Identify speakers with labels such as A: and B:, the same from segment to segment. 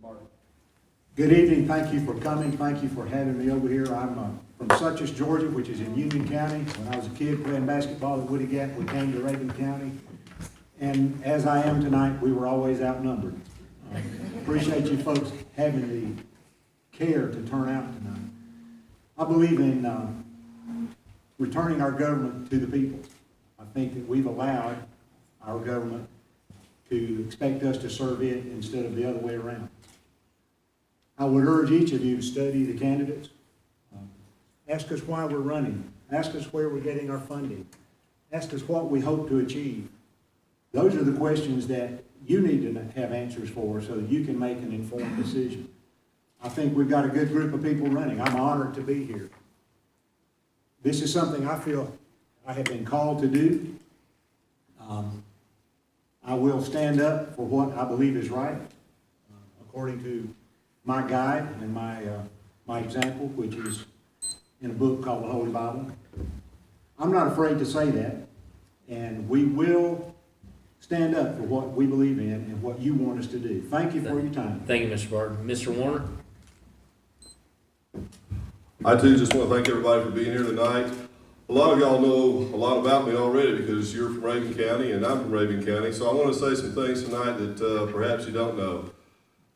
A: Barton.
B: Good evening, thank you for coming, thank you for having me over here. I'm from Suches, Georgia, which is in Union County. When I was a kid playing basketball at Woody Gap, we came to Raven County. And as I am tonight, we were always outnumbered. Appreciate you folks having the care to turn out tonight. I believe in returning our government to the people. I think that we've allowed our government to expect us to serve it instead of the other way around. I would urge each of you to study the candidates. Ask us why we're running. Ask us where we're getting our funding. Ask us what we hope to achieve. Those are the questions that you need to have answers for so that you can make an informed decision. I think we've got a good group of people running. I'm honored to be here. This is something I feel I have been called to do. I will stand up for what I believe is right, according to my guide and my example, which is in a book called the Holy Bible. I'm not afraid to say that, and we will stand up for what we believe in and what you want us to do. Thank you for your time.
C: Thank you, Mr. Barton. Mr. Woerner?
D: I too just want to thank everybody for being here tonight. A lot of y'all know a lot about me already because you're from Raven County and I'm from Raven County, so I want to say some things tonight that perhaps you don't know.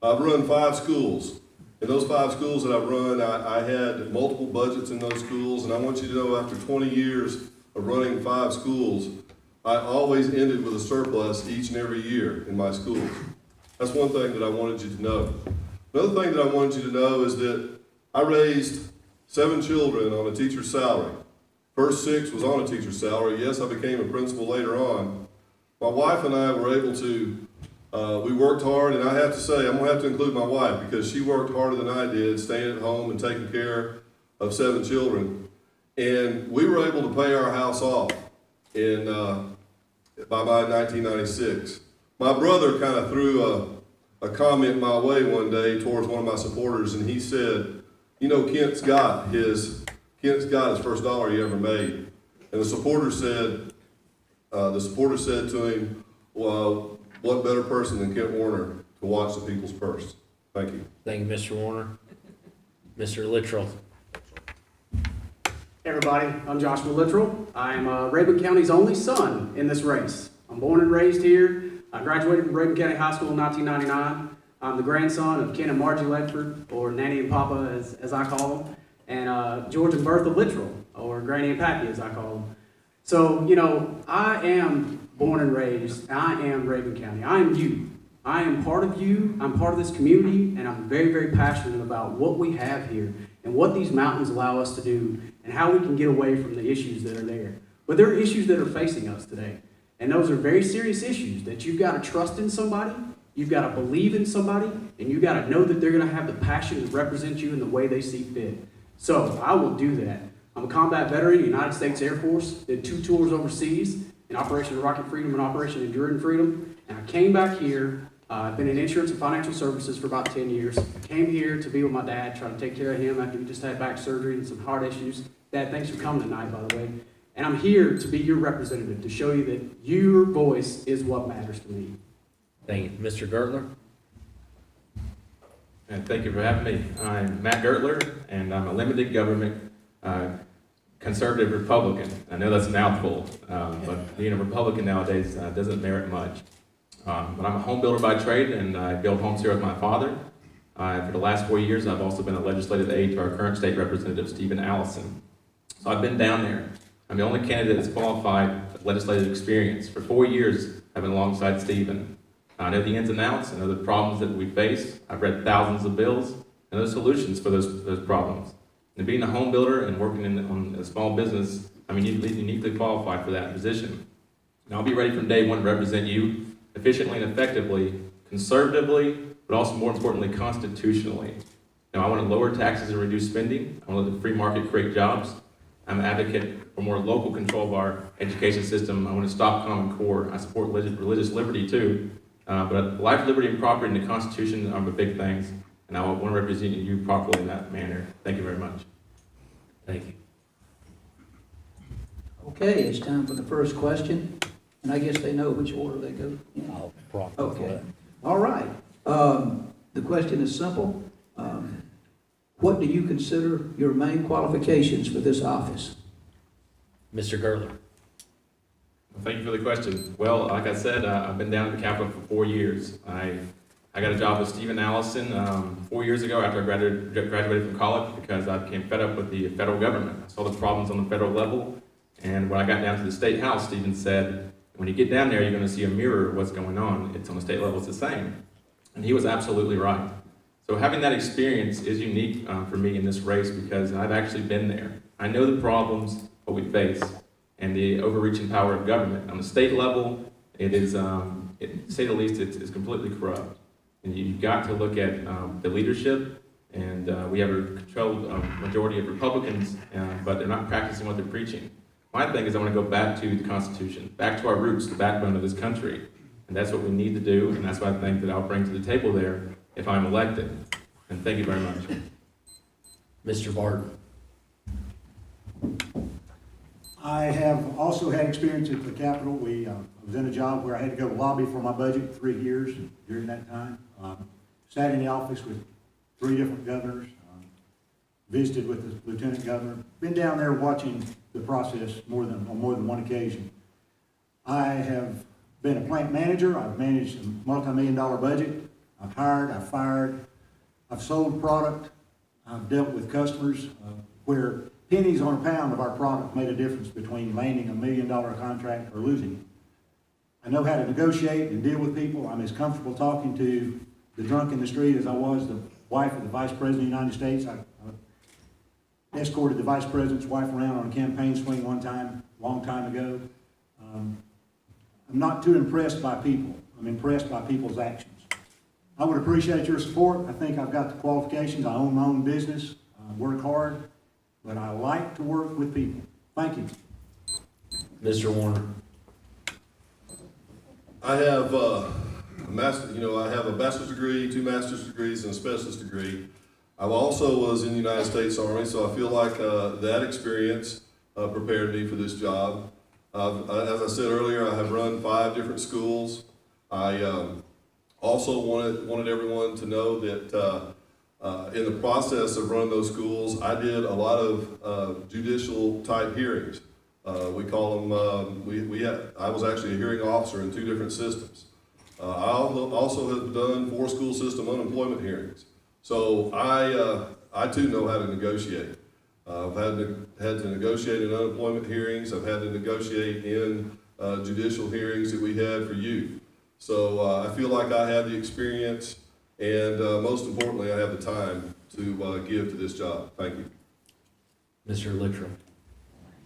D: I've run 5 schools. In those 5 schools that I've run, I had multiple budgets in those schools, and I want you to know after 20 years of running 5 schools, I always ended with a surplus each and every year in my schools. That's one thing that I wanted you to know. Another thing that I wanted you to know is that I raised 7 children on a teacher's salary. First 6 was on a teacher's salary. Yes, I became a principal later on. My wife and I were able to, we worked hard, and I have to say, I'm going to have to include my wife because she worked harder than I did, staying at home and taking care of 7 children. And we were able to pay our house off by 1996. My brother kind of threw a comment my way one day towards one of my supporters, and he said, you know, Kent's got his first dollar he ever made. And the supporter said to him, well, what better person than Kent Woerner to watch the people's purse? Thank you.
C: Thank you, Mr. Woerner. Mr. Littrell?
A: Hey everybody, I'm Joshua Littrell. I'm Raven County's only son in this race. I'm born and raised here. I graduated from Raven County High School in 1999. I'm the grandson of Ken and Margie Ledford, or Nanny and Papa as I call them, and George and Bertha Littrell, or Granny and Pappy as I call them. So, you know, I am born and raised, I am Raven County. I am you. I am part of you, I'm part of this community, and I'm very, very passionate about what we have here and what these mountains allow us to do and how we can get away from the issues that are there. But there are issues that are facing us today, and those are very serious issues that you've got to trust in somebody, you've got to believe in somebody, and you've got to know that they're going to have the passion to represent you in the way they see fit. So I will do that. I'm a combat veteran of the United States Air Force, did 2 tours overseas, in Operation Rocket Freedom and Operation Enduring Freedom, and I came back here. I've been in insurance and financial services for about 10 years. I came here to be with my dad, try to take care of him after he just had back surgery and some heart issues. Dad, thanks for coming tonight, by the way. And I'm here to be your representative, to show you that your voice is what matters to me.
C: Thank you. Mr. Gurtler?
E: And thank you for having me. I'm Matt Gurtler, and I'm a limited government conservative Republican. I know that's a mouthful, but being a Republican nowadays doesn't merit much. But I'm a home builder by trade, and I build homes here with my father. For the last 4 years, I've also been a legislative aide to our current state representative, Stephen Allison. So I've been down there. I'm the only candidate that's qualified with legislative experience. For 4 years, I've been alongside Stephen. I know the ins and outs, I know the problems that we face. I've read thousands of bills, and those solutions for those problems. And being a home builder and working on a small business, I'm uniquely qualified for that position. And I'll be ready from day one to represent you efficiently and effectively, conservatively, but also more importantly, constitutionally. Now, I want to lower taxes and reduce spending. I want to let the free market create jobs. I'm an advocate for more local control of our education system. I want to stop Common Core. I support religious liberty too. But life, liberty, and property in the Constitution are the big things, and I want to represent you properly in that manner. Thank you very much.
C: Thank you.
F: Okay, it's time for the first question, and I guess they know which order they go in.
C: I'll prompt
F: Okay.
C: that.
F: All right. The question is simple. What do you consider your main qualifications for this office?
C: Mr. Gurtler.
E: Well, thank you for the question. Well, like I said, I've been down at the Capitol for 4 years. I got a job with Stephen Allison 4 years ago after I graduated from college because I became fed up with the federal government. I saw the problems on the federal level, and when I got down to the state house, Stephen said, when you get down there, you're going to see a mirror of what's going on. It's on the state level, it's the same. And he was absolutely right. So having that experience is unique for me in this race because I've actually been there. I know the problems, what we face, and the overreaching power of government. On the state level, it is, to say the least, it's completely corrupt. And you've got to look at the leadership, and we have a controlled majority of Republicans, but they're not practicing what they're preaching. My thing is I want to go back to the Constitution, back to our roots, the backbone of this country. And that's what we need to do, and that's what I think that I'll bring to the table there if I'm elected. And thank you very much.
C: Mr. Barton.
B: I have also had experience at the Capitol. I was in a job where I had to go lobby for my budget 3 years during that time. Sat in the office with 3 different governors, visited with the lieutenant governor, been down there watching the process on more than one occasion. I have been a plant manager. I've managed a multi-million-dollar budget. I've hired, I've fired, I've sold product. I've dealt with customers where pennies on a pound of our product made a difference between landing $1 million contract or losing it. I know how to negotiate and deal with people. I'm as comfortable talking to the drunk in the street as I was the wife of the Vice President of the United States. I escorted the Vice President's wife around on a campaign swing one time, a long time ago. I'm not too impressed by people. I'm impressed by people's actions. I would appreciate your support. I think I've got the qualifications. I own my own business, work hard, but I like to work with people. Thank you.
C: Mr. Woerner.
D: I have I have a bachelor's degree, 2 master's degrees, and a specialist degree. I also was in the United States Army, so I feel like that experience prepared me for this job. As I said earlier, I have run 5 different schools. I also wanted everyone to know that in the process of running those schools, I did a lot of judicial type hearings. We call them, I was actually a hearing officer in 2 different systems. I also have done 4 school system unemployment hearings. So I too know how to negotiate. I've had to negotiate in unemployment hearings. I've had to negotiate in judicial hearings that we had for youth. So I feel like I have the experience, and most importantly, I have the time to give to this job. Thank you.
C: Mr. Littrell.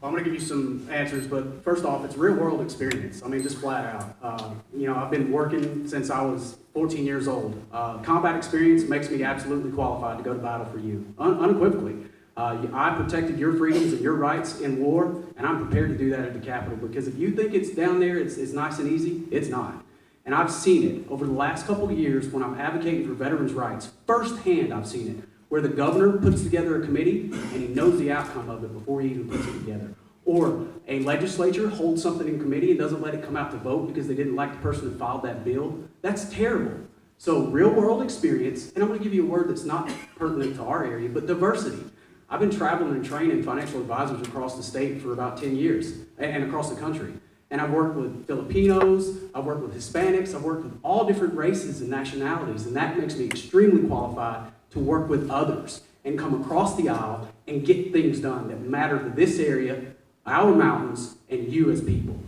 A: I'm going to give you some answers, but first off, it's real world experience. I mean, just flat out. I've been working since I was 14 years old. Combat experience makes me absolutely qualified to go to battle for you, unequivocally. I protected your freedoms and your rights in war, and I'm prepared to do that at the Capitol, because if you think it's down there, it's nice and easy, it's not. And I've seen it over the last couple of years when I'm advocating for veterans' rights. Firsthand, I've seen it, where the governor puts together a committee and he knows the outcome of it before he even puts it together. Or a legislature holds something in committee and doesn't let it come out to vote because they didn't like the person who filed that bill. That's terrible. So real world experience, and I'm going to give you a word that's not pertinent to our area, but diversity. I've been traveling and training financial advisors across the state for about 10 years and across the country. And I've worked with Filipinos, I've worked with Hispanics, I've worked with all different races and nationalities, and that makes me extremely qualified to work with others and come across the aisle and get things done that matter to this area, our mountains, and you as people.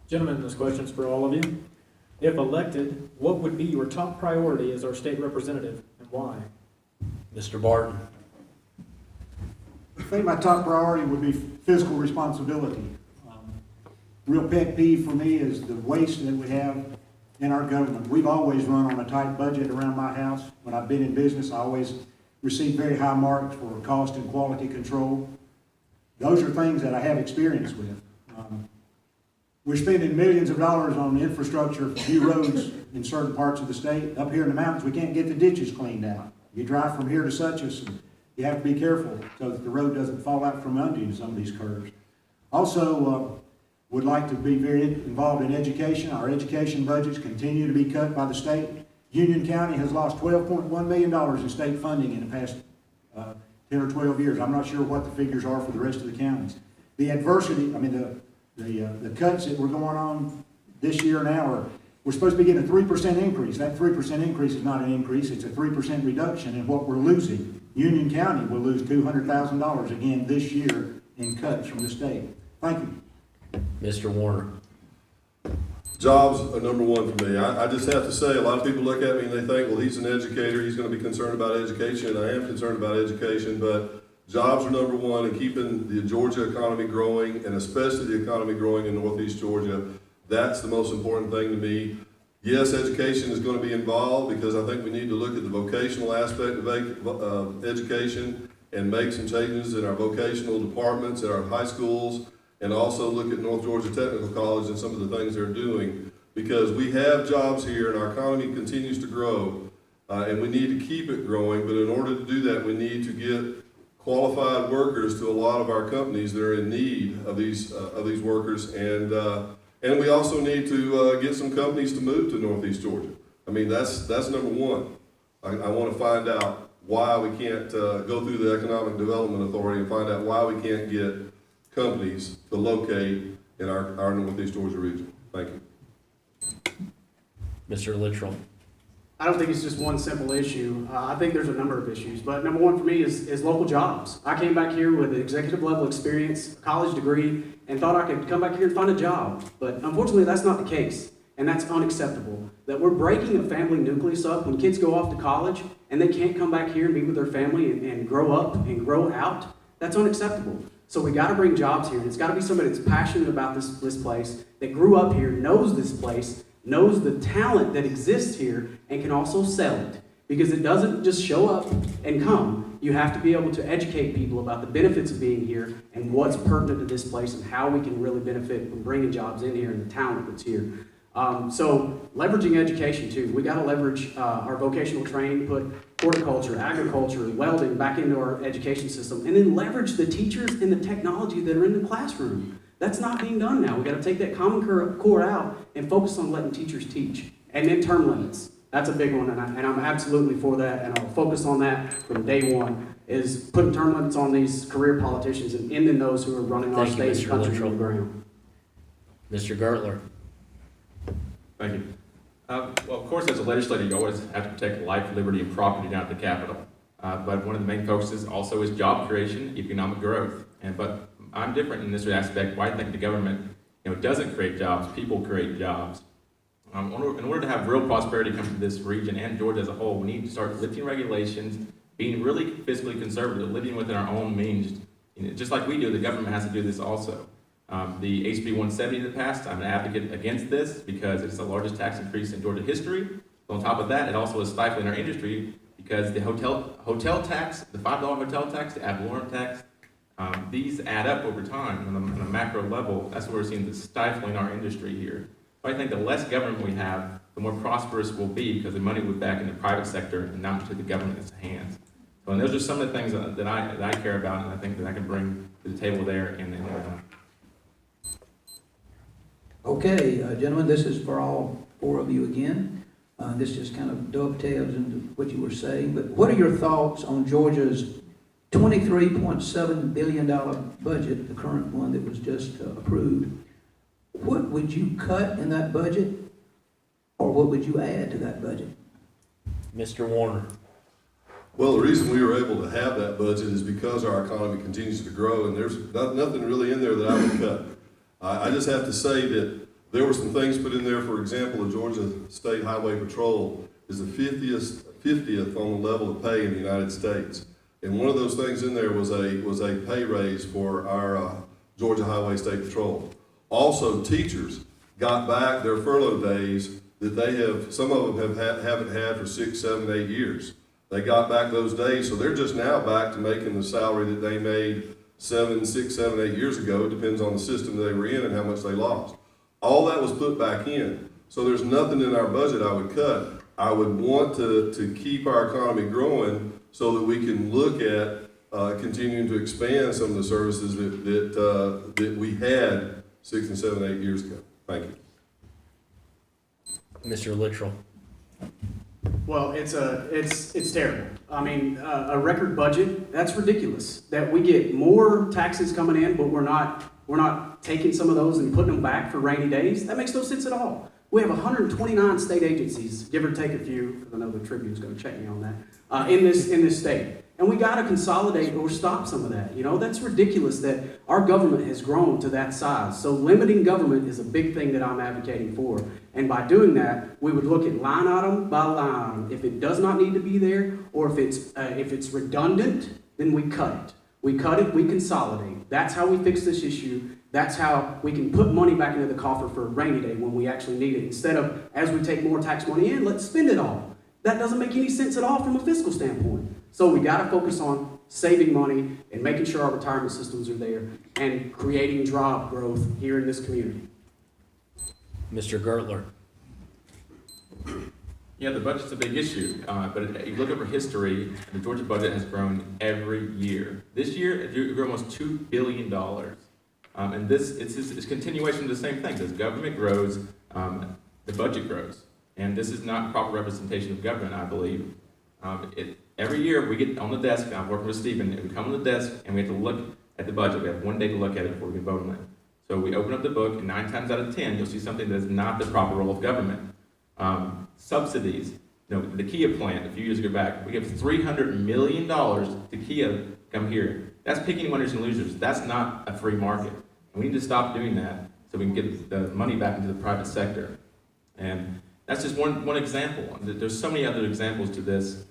G: Gentlemen, this question's for all of you. If elected, what would be your top priority as our state representative, and why?
C: Mr. Barton.
B: I think my top priority would be fiscal responsibility. Real pet peeve for me is the waste that we have in our government. We've always run on a tight budget around my house. When I've been in business, I always received very high marks for cost and quality control. Those are things that I have experience with. We're spending millions of dollars on infrastructure for new roads in certain parts of the state. Up here in the mountains, we can't get the ditches cleaned out. You drive from here to Suches, and you have to be careful so that the road doesn't fall out from under you in some of these curves. Also, would like to be very involved in education. Our education budgets continue to be cut by the state. Union County has lost $12.1 million in state funding in the past 10 or 12 years. I'm not sure what the figures are for the rest of the counties. The adversity, I mean, the cuts that were going on this year now we're supposed to be getting a 3% increase. That 3% increase is not an increase, it's a 3% reduction in what we're losing. Union County will lose $200,000 again this year in cuts from the state. Thank you.
C: Mr. Woerner.
D: Jobs are number one for me. I just have to say, a lot of people look at me and they think, well, he's an educator, he's gonna be concerned about education, and I am concerned about education, but jobs are number one, and keeping the Georgia economy growing, and especially the economy growing in Northeast Georgia, that's the most important thing to me. Yes, education is gonna be involved, because I think we need to look at the vocational aspect of education and make some changes in our vocational departments, in our high schools, and also look at North Georgia Technical College and some of the things they're doing, because we have jobs here and our economy continues to grow, and we need to keep it growing, but in order to do that, we need to get qualified workers to a lot of our companies that are in need of these workers, and we also need to get some companies to move to Northeast Georgia. I mean, that's number one. I want to find out why we can't go through the Economic Development Authority and find out why we can't get companies to locate in our Northeast Georgia region. Thank you.
C: Mr. Littrell.
A: I don't think it's just one simple issue. I think there's a number of issues, but number one for me is local jobs. I came back here with an executive level experience, a college degree, and thought I could come back here and find a job. But unfortunately, that's not the case, and that's unacceptable. That we're breaking a family nucleus up when kids go off to college and they can't come back here and be with their family and grow up and grow out. That's unacceptable. So we got to bring jobs here, and it's got to be somebody that's passionate about this place, that grew up here, knows this place, knows the talent that exists here, and can also sell it. Because it doesn't just show up and come. You have to be able to educate people about the benefits of being here and what's pertinent to this place and how we can really benefit from bringing jobs in here and the talent that's here. So leveraging education too. We got to leverage our vocational training, put horticulture, agriculture, welding back into our education system, and then leverage the teachers and the technology that are in the classroom. That's not being done now. We got to take that Common Core out and focus on letting teachers teach. And then term limits. That's a big one, and I'm absolutely for that, and I'll focus on that from day one, is putting term limits on these career politicians and ending those who are running our
C: Thank you,
A: state and
C: Mr.
A: country
C: Littrell.
A: on the ground.
C: Mr. Gurtler.
E: Thank you. Well, of course, as a legislator, you always have to protect life, liberty, and property down at the Capitol. But one of the main focuses also is job creation, economic growth. But I'm different in this aspect. Why I think the government, doesn't create jobs, people create jobs. In order to have real prosperity come to this region and Georgia as a whole, we need to start lifting regulations, being really fiscally conservative, living within our own means. Just like we do, the government has to do this also. The HB 170 that passed, I'm an advocate against this because it's the largest tax increase in Georgia history. On top of that, it also is stifling our industry because the hotel tax, the $5 hotel tax, the ad valorem tax, these add up over time on a macro level. That's where we're seeing the stifling our industry here. So I think the less government we have, the more prosperous we'll be because the money will be back in the private sector and not to the government's hands. So, and those are some of the things that I care about, and I think that I can bring to the table there.
F: Okay, gentlemen, this is for all four of you again. This just kind of dovetails into what you were saying, but what are your thoughts on Georgia's $23.7 billion budget, the current one that was just approved? What would you cut in that budget, or what would you add to that budget?
C: Mr. Woerner.
D: Well, the reason we were able to have that budget is because our economy continues to grow, and there's nothing really in there that I would cut. I just have to say that there were some things put in there. For example, the Georgia State Highway Patrol is the 50th on the level of pay in the United States. And one of those things in there was a pay raise for our Georgia Highway State Patrol. Also, teachers got back their furlough days that they have, some of them haven't had for 6, 7, 8 years. They got back those days, so they're just now back to making the salary that they made 6, 7, 8 years ago. It depends on the system they were in and how much they lost. All that was put back in. So there's nothing in our budget I would cut. I would want to keep our economy growing so that we can look at continuing to expand some of the services that we had 6 and 7, 8 years ago. Thank you.
C: Mr. Littrell.
A: Well, it's terrible. I mean, a record budget, that's ridiculous. That we get more taxes coming in, but we're not taking some of those and putting them back for rainy days. That makes no sense at all. We have 129 state agencies, give or take a few, because I know the Tribune's gonna check me on that, in this state. And we gotta consolidate or stop some of that. You know, that's ridiculous that our government has grown to that size. So limiting government is a big thing that I'm advocating for. And by doing that, we would look at line item by line item. If it does not need to be there, or if it's redundant, then we cut it. We cut it, we consolidate. That's how we fix this issue. That's how we can put money back into the coffer for a rainy day when we actually need it. Instead of, as we take more tax money in, let's spend it all. That doesn't make any sense at all from a fiscal standpoint. So we gotta focus on saving money and making sure our retirement systems are there and creating job growth here in this community.
C: Mr. Gurtler.
E: Yeah, the budget's a big issue, but if you look over history, the Georgia budget has grown every year. This year, it grew almost $2 billion. And it's a continuation of the same thing. As government grows, the budget grows. And this is not proper representation of government, I believe. Every year, we get on the desk, I'm working with Stephen, and we come on the desk, and we have to look at the budget. We have one day to look at it before we can vote on it. So we open up the book, and 9 times out of 10, you'll see something that is not the proper role of government. Subsidies. You know, the Kia plant, a few years ago back, we give $300 million to Kia to come here. That's picking winners and losers. That's not a free market. And we need to stop doing that so we can get the money back into the private sector. And that's just one example. There's so many other examples to this.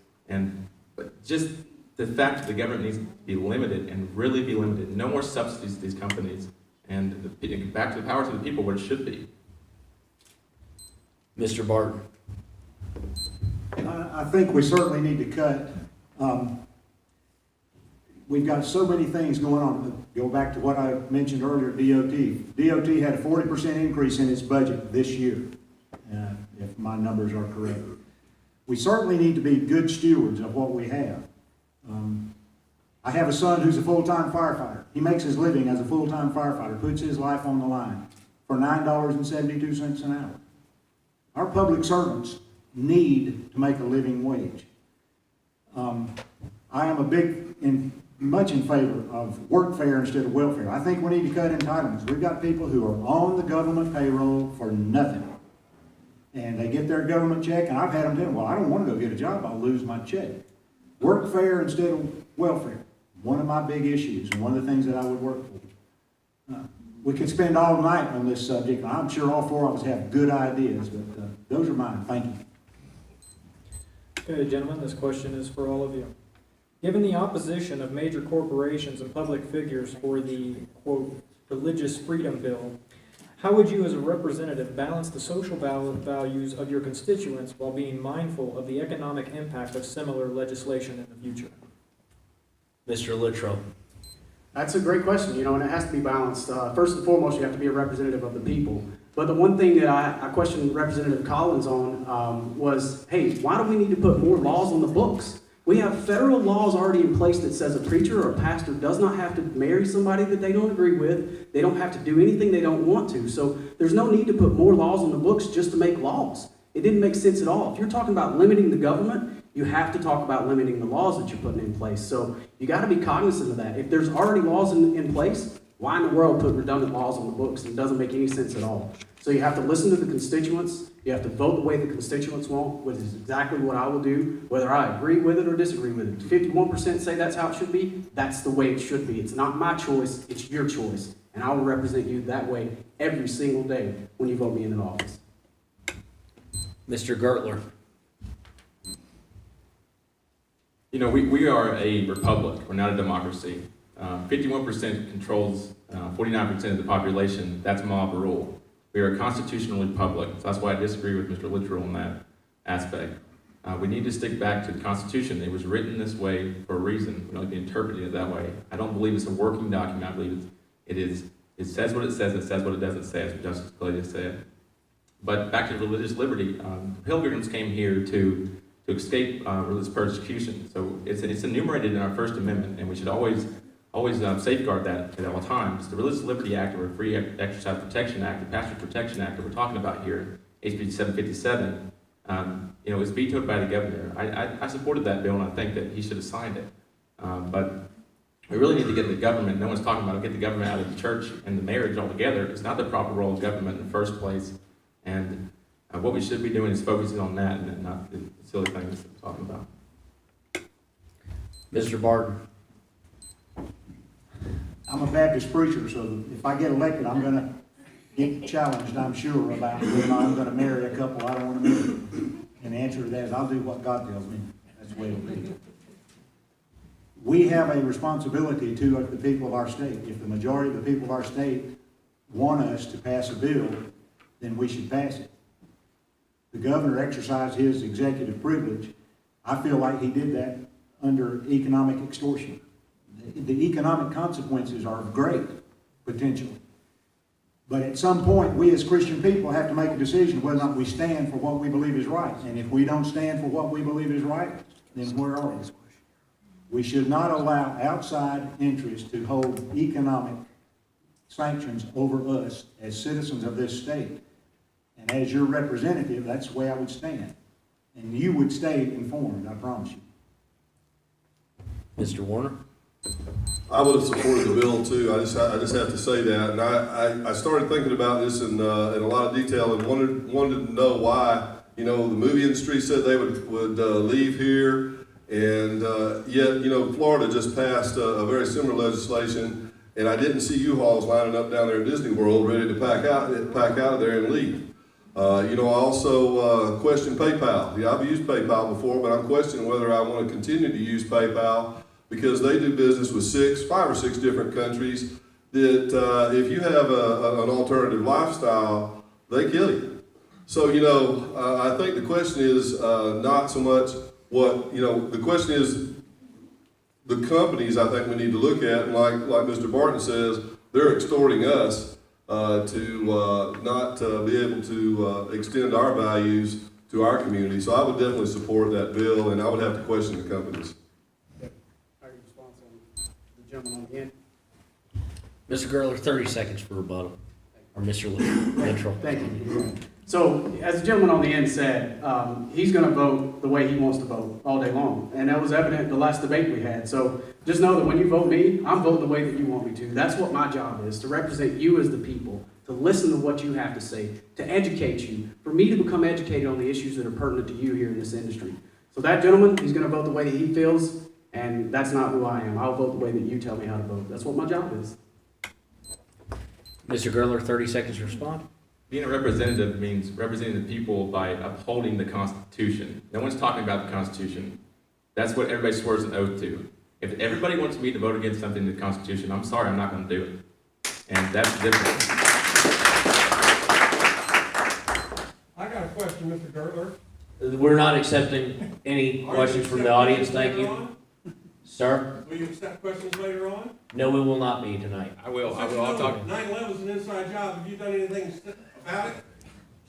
E: But just the fact that the government needs to be limited and really be limited. No more subsidies to these companies. And back to the power to the people where it should be.
C: Mr. Barton.
B: I think we certainly need to cut. We've got so many things going on. Go back to what I mentioned earlier, DOT. DOT had a 40% increase in its budget this year, if my numbers are correct. We certainly need to be good stewards of what we have. I have a son who's a full-time firefighter. He makes his living as a full-time firefighter, puts his life on the line for $9.72 an hour. Our public servants need to make a living wage. I am much in favor of workfare instead of welfare. I think we need to cut entitlements. We've got people who are on the government payroll for nothing. And they get their government check, and I've had them tell, well, I don't want to go get a job, I'll lose my check. Workfare instead of welfare. One of my big issues, and one of the things that I would work for. We could spend all night on this subject, and I'm sure all four of us have good ideas, but those are mine. Thank you.
G: Okay, gentlemen, this question is for all of you. Given the opposition of major corporations and public figures for the, quote, religious freedom bill, how would you as a representative balance the social values of your constituents while being mindful of the economic impact of similar legislation in the future?
C: Mr. Littrell.
A: That's a great question, and it has to be balanced. First and foremost, you have to be a representative of the people. But the one thing that I questioned Representative Collins on was, hey, why do we need to put more laws on the books? We have federal laws already in place that says a preacher or a pastor does not have to marry somebody that they don't agree with. They don't have to do anything they don't want to. So there's no need to put more laws on the books just to make laws. It didn't make sense at all. If you're talking about limiting the government, you have to talk about limiting the laws that you're putting in place. So you got to be cognizant of that. If there's already laws in place, why in the world put redundant laws on the books? It doesn't make any sense at all. So you have to listen to the constituents. You have to vote the way the constituents want, which is exactly what I will do, whether I agree with it or disagree with it. 51% say that's how it should be. That's the way it should be. It's not my choice. It's your choice. And I will represent you that way every single day when you vote me into office.
C: Mr. Gurtler.
E: We are a republic. We're not a democracy. 51% controls 49% of the population. That's mob rule. We are a constitutional republic. So that's why I disagree with Mr. Littrell on that aspect. We need to stick back to the Constitution. It was written this way for a reason. We don't be interpreting it that way. I don't believe it's a working document. I believe it says what it says what it doesn't say, as Justice Clayton said. But back to religious liberty, pilgrims came here to escape religious persecution. So it's enumerated in our First Amendment, and we should always safeguard that at all times. The Religious Liberty Act, or Free Exercise Protection Act, the Pastor's Protection Act that we're talking about here, HB 757, you know, it was vetoed by the governor. I supported that bill, and I think that he should have signed it. But we really need to get the government, no one's talking about it, get the government out of the church and the marriage altogether. It's not the proper role of government in the first place. And what we should be doing is focusing on that and not the silly things that we're talking about.
C: Mr. Barton.
B: I'm a Baptist preacher, so if I get elected, I'm gonna get challenged, I'm sure, about whether or not I'm gonna marry a couple I don't wanna marry. And the answer to that is I'll do what God tells me. That's the way it'll be. We have a responsibility to the people of our state. If the majority of the people of our state want us to pass a bill, then we should pass it. The governor exercised his executive privilege. I feel like he did that under economic extortion. The economic consequences are great, potentially. But at some point, we as Christian people have to make a decision whether or not we stand for what we believe is right. And if we don't stand for what we believe is right, then where are we? We should not allow outside interests to hold economic sanctions over us as citizens of this state. And as your representative, that's the way I would stand. And you would stay informed, I promise you.
C: Mr. Woerner.
D: I would have supported the bill too. I just have to say that. And I started thinking about this in a lot of detail and wanted to know why. You know, the movie industry said they would leave here, and yet, you know, Florida just passed a very similar legislation, and I didn't see U-Hauls lining up down there at Disney World ready to pack out of there and leave. You know, I also question PayPal. Yeah, I've used PayPal before, but I'm questioning whether I want to continue to use PayPal, because they do business with 5 or 6 different countries that if you have an alternative lifestyle, they kill you. So, you know, I think the question is not so much what, you know, the question is the companies I think we need to look at, and like Mr. Barton says, they're extorting us to not be able to extend our values to our community. So I would definitely support that bill, and I would have to question the companies.
A: Gentleman on the end.
C: Mr. Gurtler, 30 seconds for rebuttal. Or Mr. Littrell.
A: Thank you. So, as the gentleman on the end said, he's going to vote the way he wants to vote all day long. And that was evident in the last debate we had. So, just know that when you vote me, I'm voting the way that you want me to. That's what my job is, to represent you as the people, to listen to what you have to say, to educate you, for me to become educated on the issues that are pertinent to you here in this industry. So that gentleman, he's going to vote the way that he feels, and that's not who I am. I'll vote the way that you tell me how to vote. That's what my job is.
C: Mr. Gurtler, 30 seconds to respond.
E: Being a representative means representing the people by upholding the Constitution. No one's talking about the Constitution. That's what everybody swears an oath to. If everybody wants me to vote against something in the Constitution, I'm sorry, I'm not going to do it. And that's different.
H: I got a question, Mr. Gurtler.
C: We're not accepting any questions from the audience, thank you. Sir?
H: Will you accept questions later on?
C: No, we will not be tonight.
E: I will. I'll talk.
H: 9/11 is an inside job. Have you done anything about it?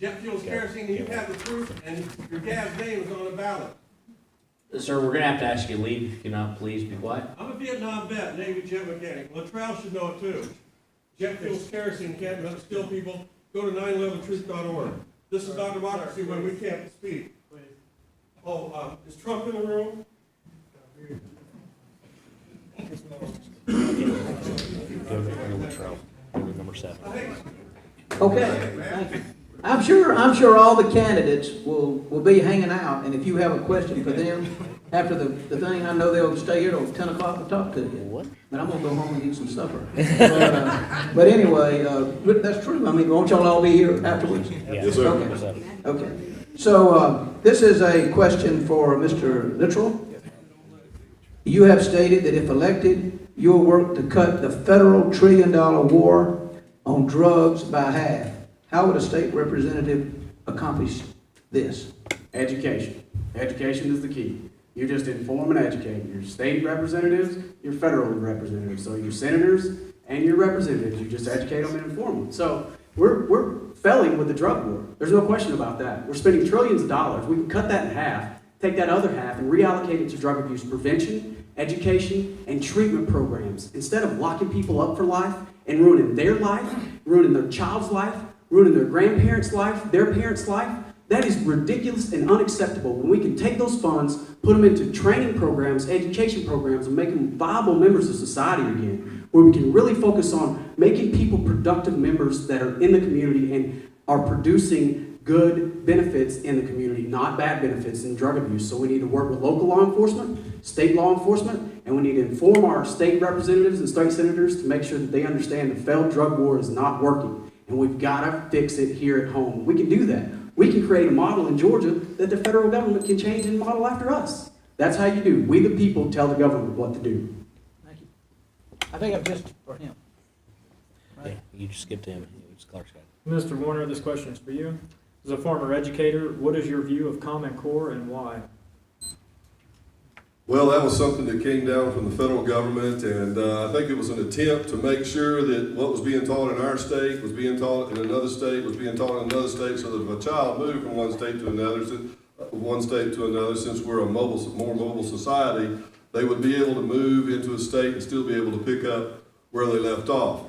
H: Jet fuel's kerosene, you have the proof, and your dad's name is on the ballot.
C: Sir, we're gonna have to ask you to leave, if you not, please be quiet.
H: I'm a Vietnam vet, Navy jet mechanic. Littrell should know it too. Jet fuel's kerosene can't kill people. Go to 911truth.org. This is not democracy when we can't speak. Oh, is Trump in the room?
C: Number 7.
F: Okay, thank you. I'm sure all the candidates will be hanging out, and if you have a question for them after the thing, I know they'll stay here till 10 o'clock to talk to you.
C: What?
F: But I'm gonna go home and eat some supper. But anyway, that's true. I mean, won't y'all all be here afterwards?
D: Yes, sir.
F: Okay. Okay. So, this is a question for Mr. Littrell. You have stated that if elected, you will work to cut the federal $1 trillion war on drugs by half. How would a state representative accomplish this?
A: Education. Education is the key. You just inform and educate your state representatives, your federal representatives. So your senators and your representatives, you just educate them and inform them. So we're failing with the drug war. There's no question about that. We're spending trillions of dollars. We can cut that in half, take that other half and reallocate it to drug abuse prevention, education, and treatment programs. Instead of locking people up for life and ruining their life, ruining their child's life, ruining their grandparents' life, their parents' life, That is ridiculous and unacceptable when we can take those funds, put them into training programs, education programs, and make them viable members of society again, where we can really focus on making people productive members that are in the community and are producing good benefits in the community, not bad benefits in drug abuse. So we need to work with local law enforcement, state law enforcement, and we need to inform our state representatives and state senators to make sure that they understand the failed drug war is not working. And we've got to fix it here at home. We can do that. We can create a model in Georgia that the federal government can change and model after us. That's how you do. We the people tell the government what to do.
F: Thank you. I think I'm just for him.
C: Yeah, you just skipped him. It was Clark's guy.
G: Mr. Woerner, this question is for you. As a former educator, what is your view of Common Core and why?
D: Well, that was something that came down from the federal government, and I think it was an attempt to make sure that what was being taught in our state was being taught in another state, was being taught in another state, so that if a child moved from one state to another, since we're a more mobile society, they would be able to move into a state and still be able to pick up where they left off.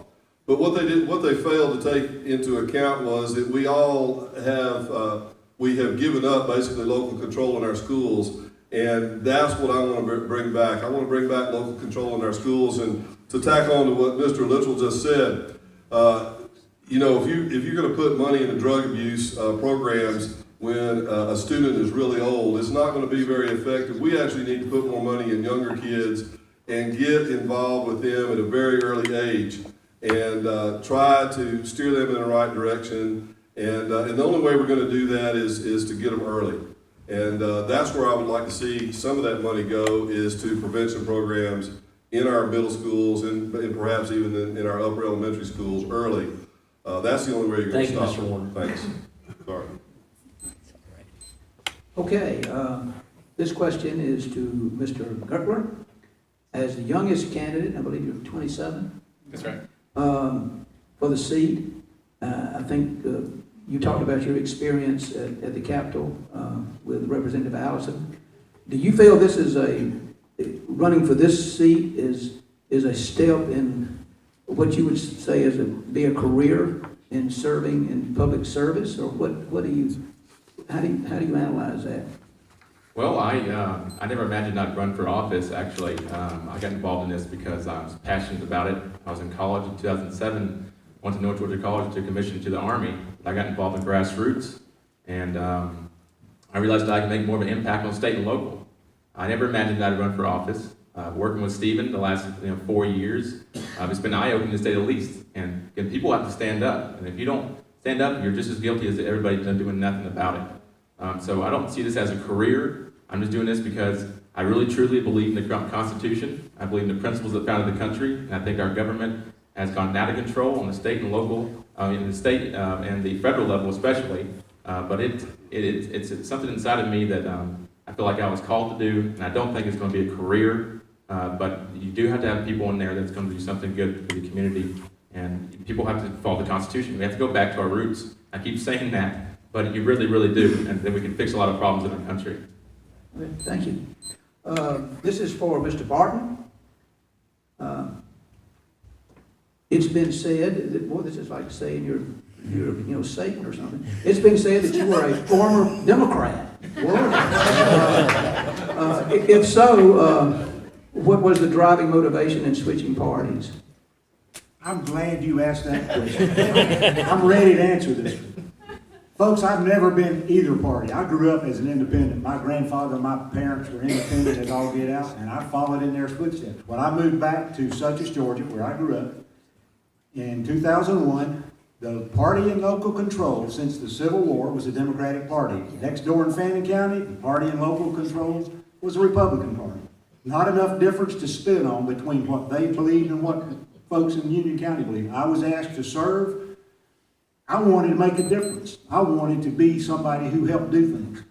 D: But what they failed to take into account was that we all have, we have given up basically local control in our schools. And that's what I want to bring back. I want to bring back local control in our schools. And to tack on to what Mr. Littrell just said, you know, if you're going to put money into drug abuse programs when a student is really old, it's not going to be very effective. We actually need to put more money in younger kids and get involved with them at a very early age and try to steer them in the right direction. And the only way we're going to do that is to get them early. And that's where I would like to see some of that money go, is to prevention programs in our middle schools and perhaps even in our upper elementary schools early. That's the only way you're going to stop.
C: Thank you, Mr. Woerner.
D: Thanks. Sorry.
F: Okay, this question is to Mr. Gurtler. As the youngest candidate, I believe you're 27,
E: That's right.
F: for the seat. I think you talked about your experience at the Capitol with Representative Allison. Do you feel this is running for this seat is a step in what you would say is be a career in serving in public service, or what do you, how do you analyze that?
E: Well, I never imagined I'd run for office, actually. I got involved in this because I was passionate about it. I was in college in 2007, went to North Georgia College, took a commission to the Army. I got involved in grassroots, and I realized that I could make more of an impact on state and local. I never imagined I'd run for office. Working with Stephen the last 4 years, it's been eye-opening to say the least. And people have to stand up. And if you don't stand up, you're just as guilty as everybody done doing nothing about it. So I don't see this as a career. I'm just doing this because I really truly believe in the Constitution. I believe in the principles that founded the country. And I think our government has gone out of control on the state and local, in the state and the federal level especially. But it's something inside of me that I feel like I was called to do. And I don't think it's going to be a career. But you do have to have people in there that's going to do something good for the community. And people have to follow the Constitution. We have to go back to our roots. I keep saying that, but you really, really do. And then we can fix a lot of problems in our country.
F: Okay, thank you. This is for Mr. Barton. It's been said that, boy, this is like saying you're Satan or something. It's been said that you were a former Democrat. If so, what was the driving motivation in switching parties?
B: I'm glad you asked that question. I'm ready to answer this. Folks, I've never been either party. I grew up as an independent. My grandfather and my parents were independent as all get out, and I followed in their footsteps. When I moved back to Suches, Georgia, where I grew up, in 2001, the party in local control since the Civil War was the Democratic Party. Next door in Fannin County, the party in local control was the Republican Party. Not enough difference to spit on between what they believed and what folks in Union County believe. I was asked to serve. I wanted to make a difference. I wanted to be somebody who helped do things.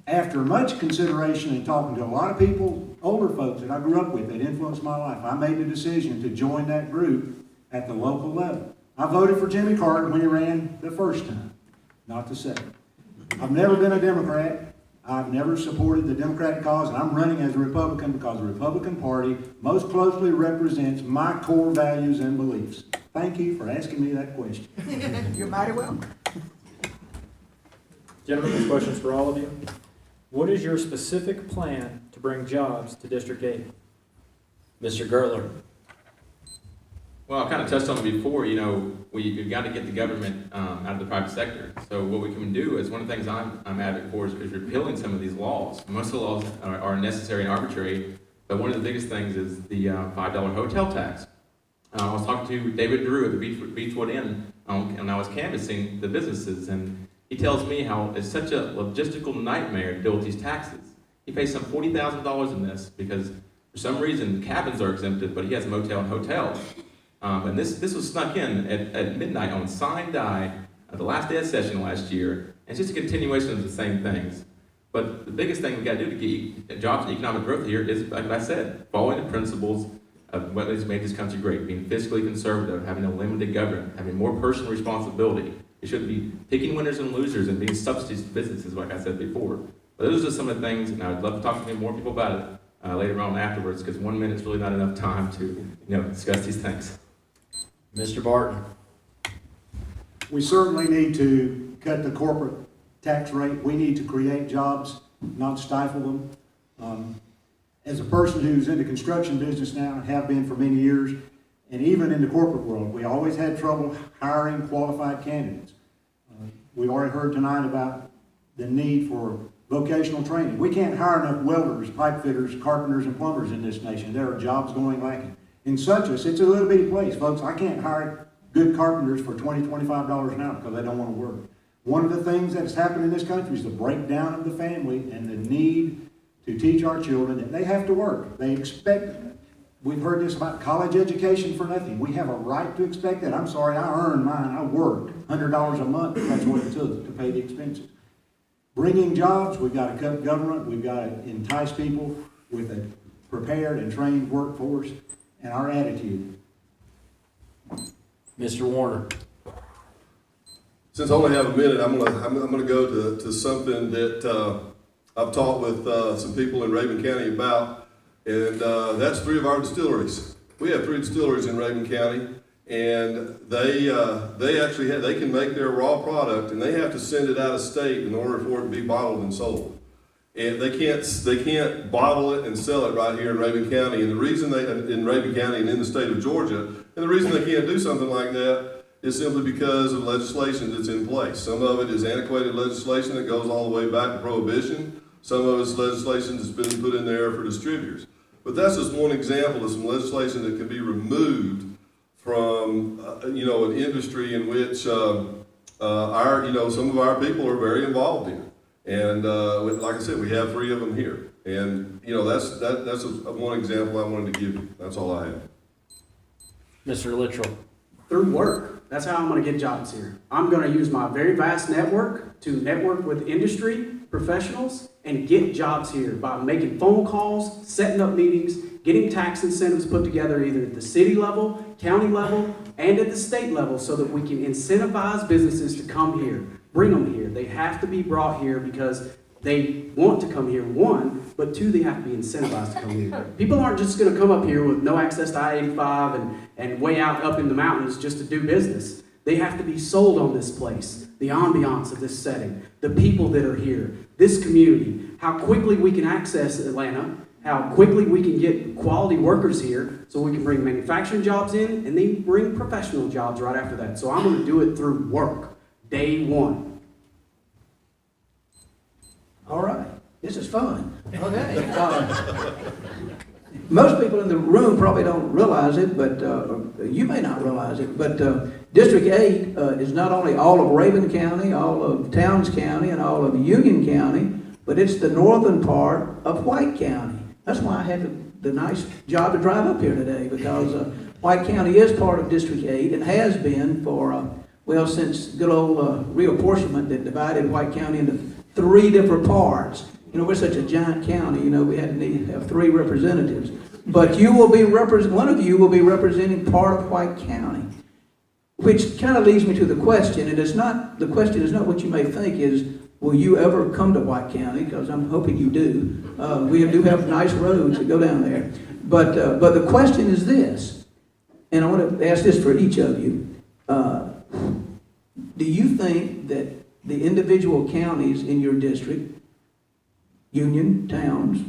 B: After much consideration and talking to a lot of people, older folks that I grew up with that influenced my life, I made the decision to join that group at the local level. I voted for Jimmy Carter when he ran the first time, not the second. I've never been a Democrat. I've never supported the Democratic cause, and I'm running as a Republican because the Republican Party most closely represents my core values and beliefs. Thank you for asking me that question.
F: You're mighty welcome.
G: Gentlemen, this question is for all of you. What is your specific plan to bring jobs to District 8?
C: Mr. Gurtler.
E: Well, I kind of touched on it before, we've got to get the government out of the private sector. So what we can do is, one of the things I'm advocating for is repealing some of these laws. Most of the laws are necessary and arbitrary, but one of the biggest things is the $5 hotel tax. I was talking to David Drew at the Beechwood Inn, and I was canvassing the businesses, and he tells me how it's such a logistical nightmare to deal with these taxes. He pays some $40,000 in this because for some reason cabins are exempted, but he has motel and hotels. And this was snuck in at midnight on Sign Die, the last day of session last year, and it's just a continuation of the same things. But the biggest thing we got to do to get jobs and economic growth here is, like I said, following the principles of what has made this country great, being fiscally conservative, having a limited government, having more personal responsibility. We shouldn't be picking winners and losers and being substitutes to businesses, like I said before. But those are some of the things, and I'd love to talk to more people about it later on afterwards, because 1 minute's really not enough time to discuss these things.
C: Mr. Barton.
B: We certainly need to cut the corporate tax rate. We need to create jobs, not stifle them. As a person who's in the construction business now, and have been for many years, and even in the corporate world, we always had trouble hiring qualified candidates. We already heard tonight about the need for vocational training. We can't hire enough welders, pipe fitters, carpenters, and plumbers in this nation. There are jobs going lacking. In Suchess, it's a little bitty place, folks. I can't hire good carpenters for $20, $25 an hour because they don't want to work. One of the things that's happened in this country is the breakdown of the family and the need to teach our children that they have to work. They expect, we've heard this about college education for nothing. We have a right to expect that. I'm sorry, I earned mine. I worked $100 a month. That's what it took to pay the expenses. Bringing jobs, we've got to cut government. We've got to entice people with a prepared and trained workforce. And our attitude.
C: Mr. Woerner.
D: Since I only have a minute, I'm gonna go to something that I've talked with some people in Raven County about, and that's 3 of our distilleries. We have 3 distilleries in Raven County, and they actually they can make their raw product, and they have to send it out of state in order for it to be bottled and sold. And they can't bottle it and sell it right here in Raven County. And the reason in Raven County and in the state of Georgia, and the reason they can't do something like that is simply because of legislation that's in place. Some of it is antiquated legislation that goes all the way back to Prohibition. Some of it's legislation that's been put in there for distributors. But that's just one example of some legislation that can be removed from an industry in which some of our people are very involved in. And like I said, we have 3 of them here. And, that's one example I wanted to give you. That's all I have.
C: Mr. Littrell.
A: Through work. That's how I'm going to get jobs here. I'm going to use my very vast network to network with industry professionals and get jobs here by making phone calls, setting up meetings, getting tax incentives put together either at the city level, county level, and at the state level so that we can incentivize businesses to come here. Bring them here. They have to be brought here because they want to come here, 1, but 2, they have to be incentivized to come here. People aren't just going to come up here with no access to I-85 and way out up in the mountains just to do business. They have to be sold on this place, the ambiance of this setting, the people that are here, this community, how quickly we can access Atlanta, how quickly we can get quality workers here so we can bring manufacturing jobs in and then bring professional jobs right after that. So I'm going to do it through work. Day 1.
F: All right, this is fun. Okay. Most people in the room probably don't realize it, but you may not realize it, but District 8 is not only all of Raven County, all of Towns County, and all of Union County, but it's the northern part of White County. That's why I had the nice job to drive up here today, because White County is part of District 8 and has been for since good old reapportionment that divided White County into 3 different parts. We're such a giant county, we had to have 3 representatives. But you will be one of you will be representing part of White County. Which kind of leads me to the question, and the question is not what you may think is, will you ever come to White County? Because I'm hoping you do. We do have nice roads that go down there. But the question is this, and I want to ask this for each of you. Do you think that the individual counties in your district, Union, Towns,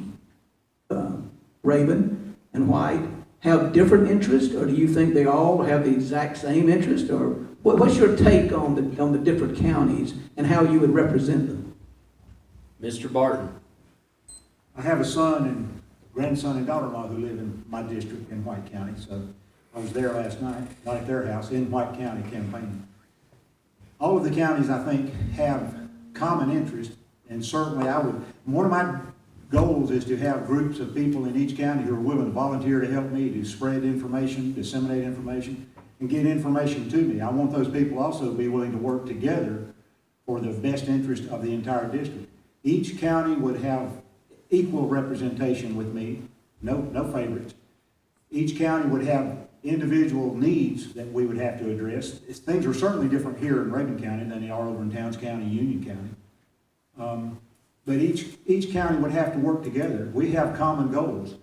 F: Raven, and White, have different interests, or do you think they all have the exact same interest, or what's your take on the different counties and how you would represent them?
C: Mr. Barton.
B: I have a son and grandson and daughter-in-law who live in my district in White County, so I was there last night, not at their house, in White County campaigning. All of the counties, I think, have common interest, and certainly one of my goals is to have groups of people in each county who are willing to volunteer to help me to spread information, disseminate information, and get information to me. I want those people also to be willing to work together for the best interest of the entire district. Each county would have equal representation with me, no favorites. Each county would have individual needs that we would have to address. Things are certainly different here in Raven County than they are over in Towns County, Union County. But each county would have to work together. We have common goals.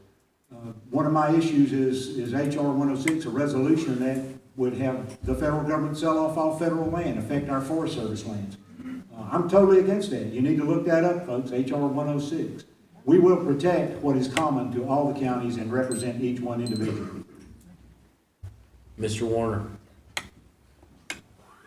B: One of my issues is HR 106, a resolution that would have the federal government sell off all federal land, affect our Forest Service lands. I'm totally against that. You need to look that up, folks, HR 106. We will protect what is common to all the counties and represent each one individually.
C: Mr. Woerner.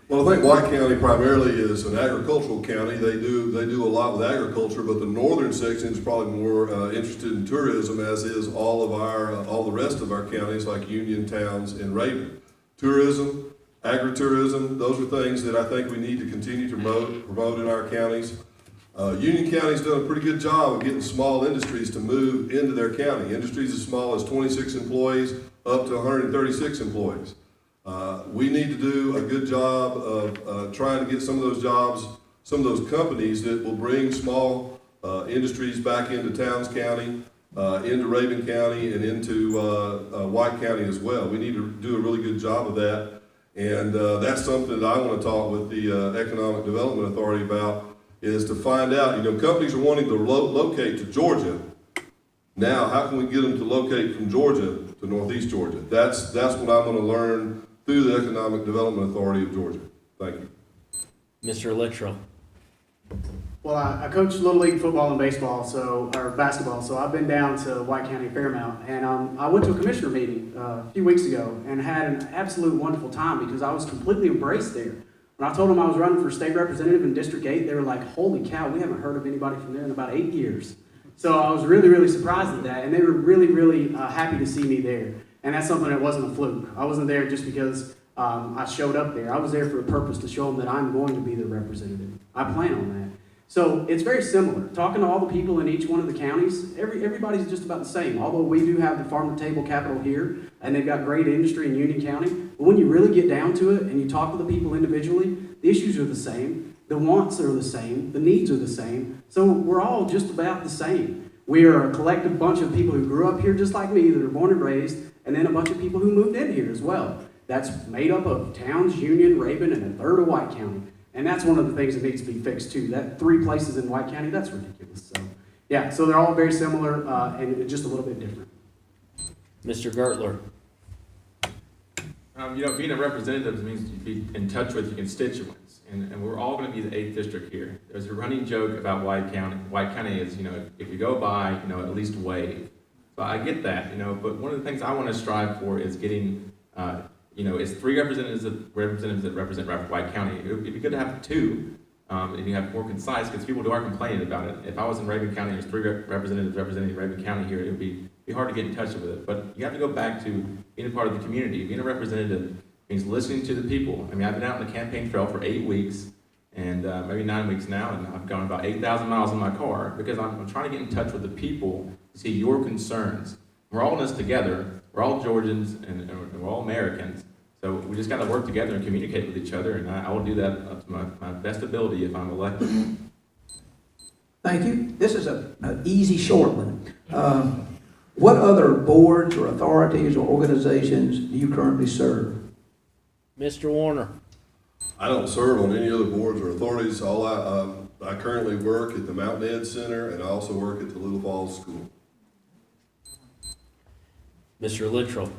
D: Well, I think White County primarily is an agricultural county. They do a lot with agriculture, but the northern section is probably more interested in tourism, as is all the rest of our counties like Union, Towns, and Raven. Tourism, agritourism, those are things that I think we need to continue to promote in our counties. Union County's done a pretty good job of getting small industries to move into their county. Industries as small as 26 employees up to 136 employees. We need to do a good job of trying to get some of those jobs, some of those companies that will bring small industries back into Towns County, into Raven County, and into White County as well. We need to do a really good job of that. And that's something that I want to talk with the Economic Development Authority about, is to find out, companies are wanting to locate to Georgia. Now, how can we get them to locate from Georgia to Northeast Georgia? That's what I'm going to learn through the Economic Development Authority of Georgia. Thank you.
C: Mr. Littrell.
A: Well, I coach Little League football and baseball, or basketball, so I've been down to White County Fairmount, and I went to a commissioner meeting a few weeks ago and had an absolute wonderful time because I was completely embraced there. When I told them I was running for state representative in District 8, they were like, holy cow, we haven't heard of anybody from there in about 8 years. So I was really, really surprised at that, and they were really, really happy to see me there. And that's something that wasn't a fluke. I wasn't there just because I showed up there. I was there for a purpose, to show them that I'm going to be their representative. I plan on that. So it's very similar. Talking to all the people in each one of the counties, everybody's just about the same. Although we do have the farm-to-table capital here, and they've got great industry in Union County. But when you really get down to it and you talk to the people individually, the issues are the same, the wants are the same, the needs are the same. So we're all just about the same. We are a collective bunch of people who grew up here just like me, that are born and raised, and then a bunch of people who moved in here as well. That's made up of Towns, Union, Raven, and a third of White County. And that's one of the things that needs to be fixed too. That 3 places in White County, that's ridiculous. So yeah, so they're all very similar and just a little bit different.
C: Mr. Gurtler.
E: Being a representative means to be in touch with your constituents, and we're all going to be the 8th district here. There's a running joke about White County. White County is, if you go by, at least wave. So I get that, but one of the things I want to strive for is getting, it's 3 representatives that represent White County. It would be good to have 2, and you have more concise, because people are complaining about it. If I was in Raven County, there's 3 representatives representing Raven County here, it would be hard to get in touch with it. But you have to go back to being a part of the community. Being a representative means listening to the people. I've been out on the campaign trail for 8 weeks, and maybe 9 weeks now, and I've gone about 8,000 miles in my car, because I'm trying to get in touch with the people to see your concerns. We're all in this together. We're all Georgians, and we're all Americans. So we just got to work together and communicate with each other, and I will do that up to my best ability if I'm elected.
F: Thank you. This is an easy, short one. What other boards or authorities or organizations do you currently serve?
C: Mr. Woerner.
D: I don't serve on any other boards or authorities. I currently work at the Mountain Ed Center, and I also work at the Little Falls School.
C: Mr. Littrell.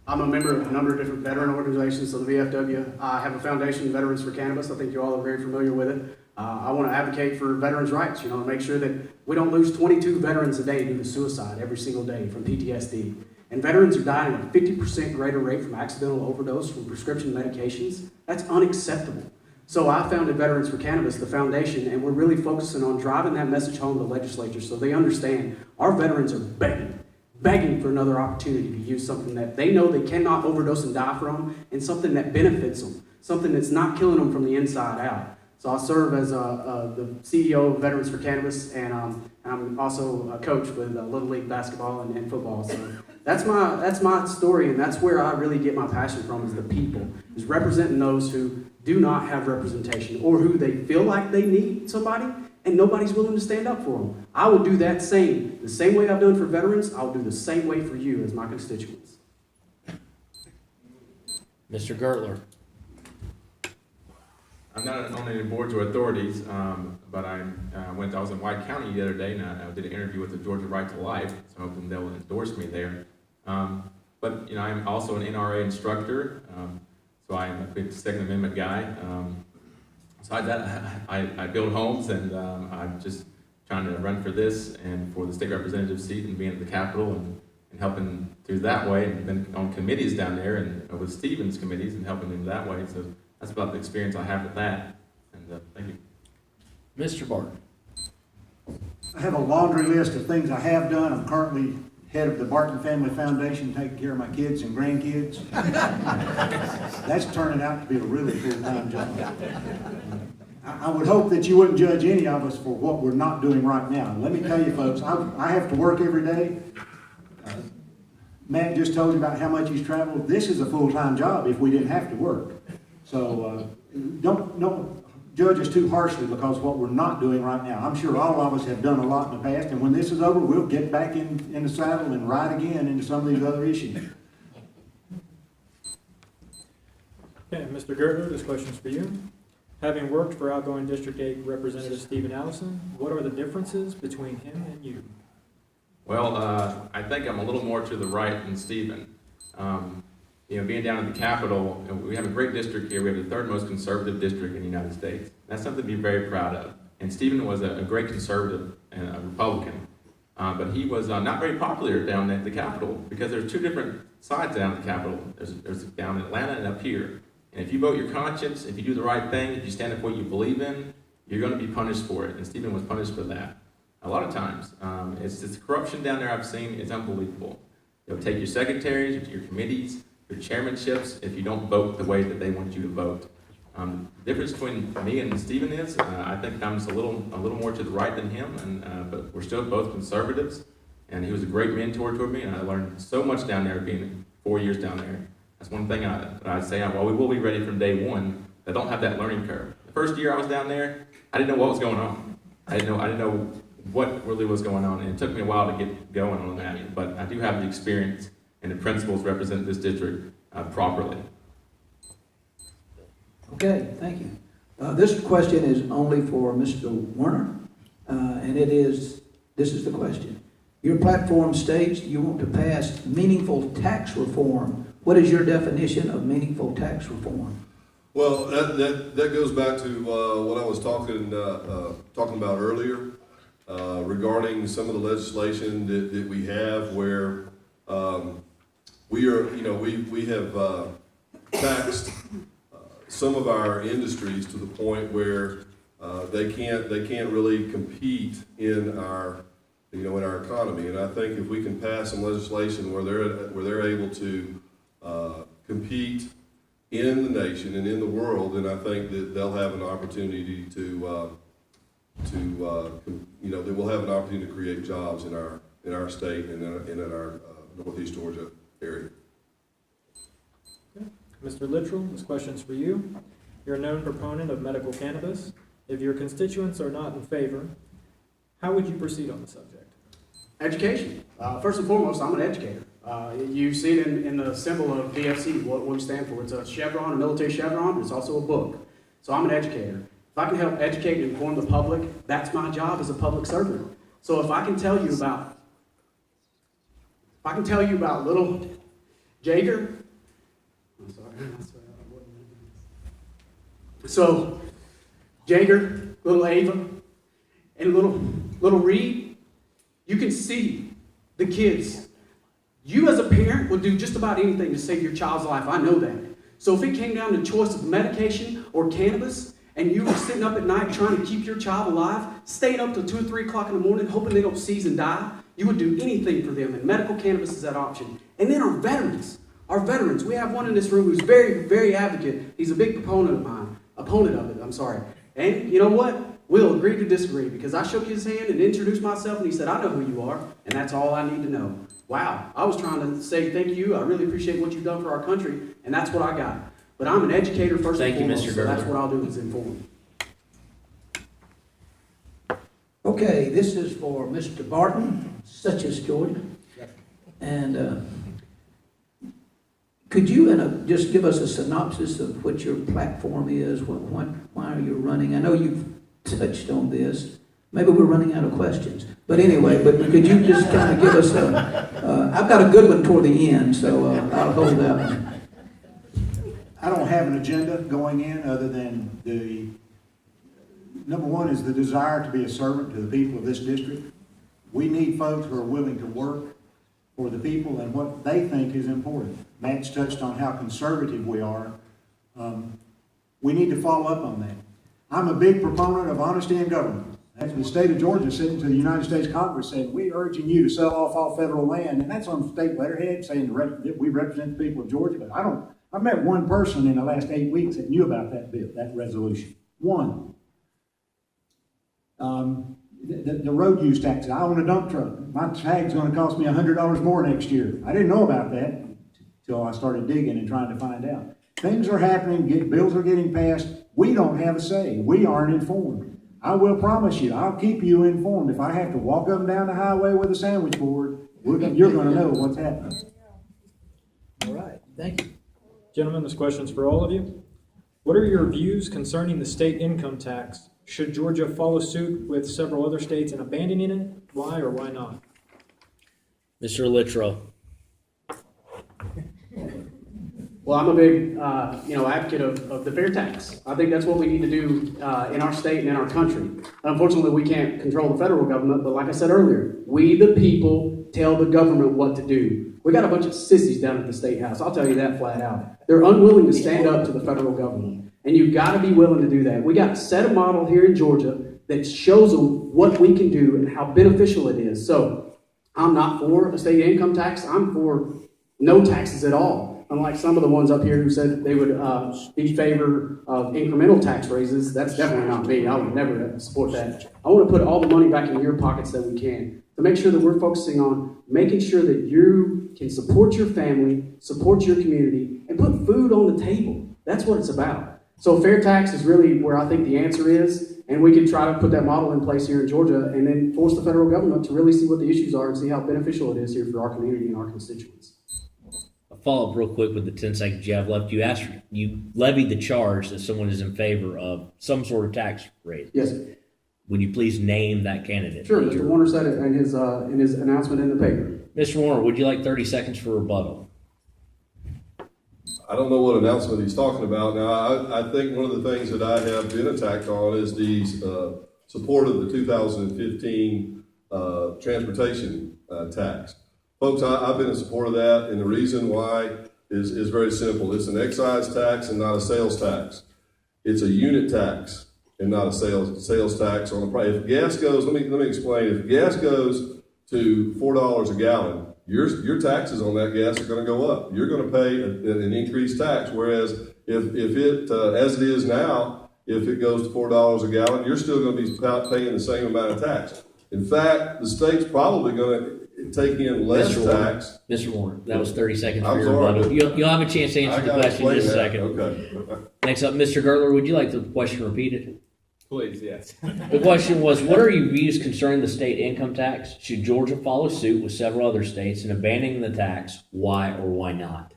A: I'm a member of a number of different veteran organizations, so the VFW. I have a foundation, Veterans for Cannabis. I think you all are very familiar with it. I want to advocate for veterans' rights, to make sure that we don't lose 22 veterans a day due to suicide every single day from PTSD. And veterans are dying at a 50% greater rate from accidental overdose from prescription medications. That's unacceptable. So I founded Veterans for Cannabis, the foundation, and we're really focusing on driving that message home to the legislature so they understand our veterans are begging for another opportunity to use something that they know they cannot overdose and die from, and something that benefits them, something that's not killing them from the inside out. So I serve as the CEO of Veterans for Cannabis, and I'm also a coach with Little League basketball and football. So that's my story, and that's where I really get my passion from, is the people, is representing those who do not have representation, or who they feel like they need somebody, and nobody's willing to stand up for them. I will do that the same way I've done for veterans. I'll do the same way for you as my constituents.
C: Mr. Gurtler.
E: I'm not on any boards or authorities, but I was in White County the other day, and I did an interview with the Georgia Right to Life, so I'm hoping they'll endorse me there. But I'm also an NRA instructor, so I'm a big Second Amendment guy. Besides that, I build homes, and I'm just trying to run for this and for the state representative seat and being at the Capitol and helping through that way, and been on committees down there and with Stephen's committees and helping them that way. So that's about the experience I have with that. And thank you.
C: Mr. Barton.
B: I have a laundry list of things I have done. I'm currently head of the Barton Family Foundation, taking care of my kids and grandkids. That's turning out to be a really full-time job. I would hope that you wouldn't judge any of us for what we're not doing right now. Let me tell you, folks, I have to work every day. Matt just told you about how much he's traveled. This is a full-time job if we didn't have to work. So don't judge us too harshly because of what we're not doing right now. I'm sure all of us have done a lot in the past, and when this is over, we'll get back in the saddle and ride again into some of these other issues.
G: Okay, Mr. Gurtler, this question's for you. Having worked for outgoing District 8 Representative Stephen Allison, what are the differences between him and you?
E: Well, I think I'm a little more to the right than Stephen. Being down at the Capitol, we have a great district here. We have the third most conservative district in the United States. That's something to be very proud of. And Stephen was a great conservative and a Republican, but he was not very popular down at the Capitol because there's two different sides down at the Capitol. There's down in Atlanta and up here. And if you vote your conscience, if you do the right thing, if you stand up for what you believe in, you're going to be punished for it. And Stephen was punished for that a lot of times. It's the corruption down there I've seen is unbelievable. They'll take your secretaries, your committees, your chairmanships if you don't vote the way that they want you to vote. The difference between me and Stephen is I think I'm just a little more to the right than him, but we're still both conservatives. And he was a great mentor toward me, and I learned so much down there being 4 years down there. That's one thing I'd say. Well, we will be ready from day one. I don't have that learning curve. The first year I was down there, I didn't know what was going on. I didn't know what really was going on, and it took me a while to get going on that. But I do have the experience and the principles represent this district properly.
F: Okay, thank you. This question is only for Mr. Woerner, and this is the question. Your platform states you want to pass meaningful tax reform. What is your definition of meaningful tax reform?
D: Well, that goes back to what I was talking about earlier regarding some of the legislation that we have where we have taxed some of our industries to the point where they can't really compete in our economy. And I think if we can pass some legislation where they're able to compete in the nation and in the world, then I think that they'll have an opportunity they will have an opportunity to create jobs in our state and in our Northeast Georgia area.
G: Okay. Mr. Littrell, this question's for you. You're a known proponent of medical cannabis. If your constituents are not in favor, how would you proceed on the subject?
A: Education. First and foremost, I'm an educator. You see it in the symbol of DFC, what we stand for. It's a chevron, a military chevron, but it's also a book. So I'm an educator. If I can help educate and inform the public, that's my job as a public servant. So if I can tell you about little Jager. I'm sorry. So, Jager, little Ava, and little Reed, you can see the kids. You as a parent would do just about anything to save your child's life. I know that. So if it came down to choice of medication or cannabis, and you were sitting up at night trying to keep your child alive, staying up till 2 or 3 o'clock in the morning, hoping they don't seize and die, you would do anything for them. And medical cannabis is that option. And then our veterans, we have one in this room who's very, very advocate. He's a big opponent of it, I'm sorry. And you know what? We'll agree to disagree, because I shook his hand and introduced myself, and he said, I know who you are, and that's all I need to know. Wow, I was trying to say thank you. I really appreciate what you've done for our country, and that's what I got. But I'm an educator first and foremost, so that's what I'll do is inform.
F: Okay, this is for Mr. Barton, such as Georgia. And could you just give us a synopsis of what your platform is? Why are you running? I know you've touched on this. Maybe we're running out of questions. But anyway, but could you just kind of give us I've got a good one toward the end, so I'll hold that one.
B: I don't have an agenda going in other than number one is the desire to be a servant to the people of this district. We need folks who are willing to work for the people and what they think is important. Matt's touched on how conservative we are. We need to follow up on that. I'm a big proponent of honesty in government. Actually, the state of Georgia sitting to the United States Congress saying, we're urging you to sell off all federal land, and that's on state letterhead saying that we represent the people of Georgia, but I've met one person in the last 8 weeks that knew about that bill, that resolution. One. The road use taxes. I own a dump truck. My tag's going to cost me $100 more next year. I didn't know about that until I started digging and trying to find out. Things are happening, bills are getting passed. We don't have a say. We aren't informed. I will promise you, I'll keep you informed. If I have to walk up and down the highway with a sandwich board, you're going to know what's happening.
F: All right, thank you.
G: Gentlemen, this question's for all of you. What are your views concerning the state income tax? Should Georgia follow suit with several other states in abandoning it? Why or why not?
C: Mr. Littrell.
A: Well, I'm a big, advocate of the fair tax. I think that's what we need to do in our state and in our country. Unfortunately, we can't control the federal government, but like I said earlier, we the people tell the government what to do. We got a bunch of sissies down at the State House. I'll tell you that flat out. They're unwilling to stand up to the federal government, and you've got to be willing to do that. We got to set a model here in Georgia that shows them what we can do and how beneficial it is. So I'm not for a state income tax. I'm for no taxes at all. Unlike some of the ones up here who said they would be in favor of incremental tax raises, that's definitely not me. I would never support that. I want to put all the money back in your pockets that we can to make sure that we're focusing on making sure that you can support your family, support your community, and put food on the table. That's what it's about. So fair tax is really where I think the answer is, and we can try to put that model in place here in Georgia and then force the federal government to really see what the issues are and see how beneficial it is here for our community and our constituents.
C: Follow up real quick with the 10 seconds you have left. You levied the charge that someone is in favor of some sort of tax rate.
A: Yes.
C: Would you please name that candidate?
A: Sure. Mr. Woerner said it in his announcement in the paper.
C: Mr. Woerner, would you like 30 seconds for rebuttal?
D: I don't know what announcement he's talking about. Now, I think one of the things that I have been attacked on is the support of the 2015 transportation tax. Folks, I've been in support of that, and the reason why is very simple. It's an excise tax and not a sales tax. It's a unit tax and not a sales tax on the price. If gas goes, let me explain. If gas goes to $4 a gallon, your taxes on that gas are going to go up. You're going to pay an increased tax. Whereas if it, as it is now, if it goes to $4 a gallon, you're still going to be paying the same amount of tax. In fact, the state's probably going to take in less tax.
C: Mr. Woerner, that was 30 seconds for
D: I'm
C: your
D: sorry.
C: rebuttal. You'll have a chance to answer the question in just a second.
D: Okay.
C: Next up, Mr. Gurtler, would you like the question repeated?
E: Please, yes.
C: The question was, what are your views concerning the state income tax? Should Georgia follow suit with several other states in abandoning the tax? Why or why not?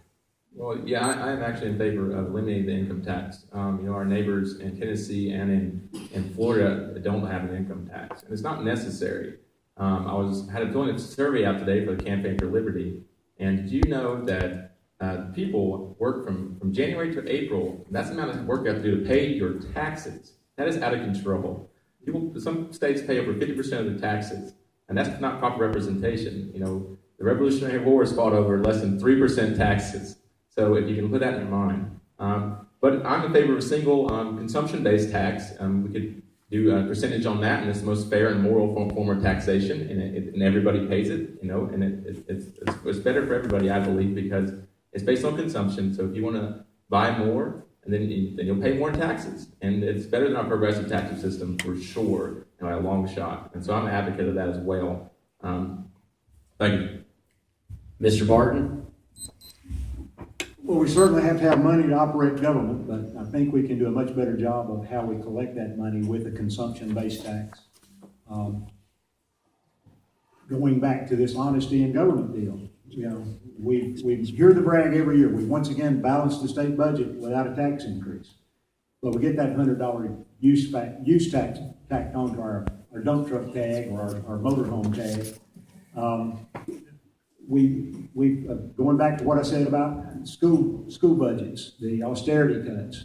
E: Well, yeah, I am actually in favor of eliminating the income tax. Our neighbors in Tennessee and in Florida don't have an income tax, and it's not necessary. I had a joint survey out today for the Campaign for Liberty, and did you know that people work from January to April. That's the amount of work you have to do to pay your taxes. That is out of control. Some states pay over 50% of their taxes, and that's not proper representation. You know, the Revolutionary War is fought over less than 3% taxes. So if you can put that in mind. But I'm in favor of a single consumption-based tax. We could do a percentage on that, and it's the most fair and moral form of taxation, and everybody pays it, you know, and it's better for everybody, I believe, because it's based on consumption. So if you want to buy more, and then you'll pay more taxes, and it's better than our progressive tax system for sure, and by a long shot. And so I'm an advocate of that as well. Thank you.
C: Mr. Barton?
B: Well, we certainly have to have money to operate government, but I think we can do a much better job of how we collect that money with a consumption-based tax. Going back to this honesty in government deal, you know, we hear the brag every year. We once again balanced the state budget without a tax increase. But we get that $100 use tax tacked onto our dump truck tag or our motorhome tag. Going back to what I said about school budgets, the austerity cuts.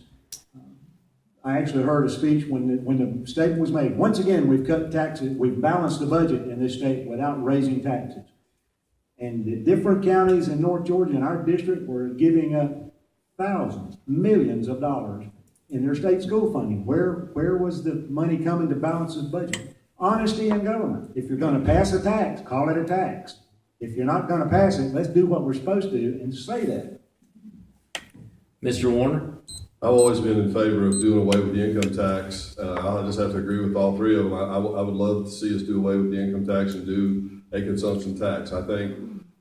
B: I actually heard a speech when the statement was made. Once again, we've cut taxes. We've balanced the budget in this state without raising taxes. And the different counties in North Georgia and our district were giving up thousands, millions of dollars in their state school funding. Where was the money coming to balance the budget? Honesty in government. If you're going to pass a tax, call it a tax. If you're not going to pass it, let's do what we're supposed to do and say that.
C: Mr. Woerner?
D: I've always been in favor of doing away with the income tax. I'll just have to agree with all three of them. I would love to see us do away with the income tax and do a consumption tax. I think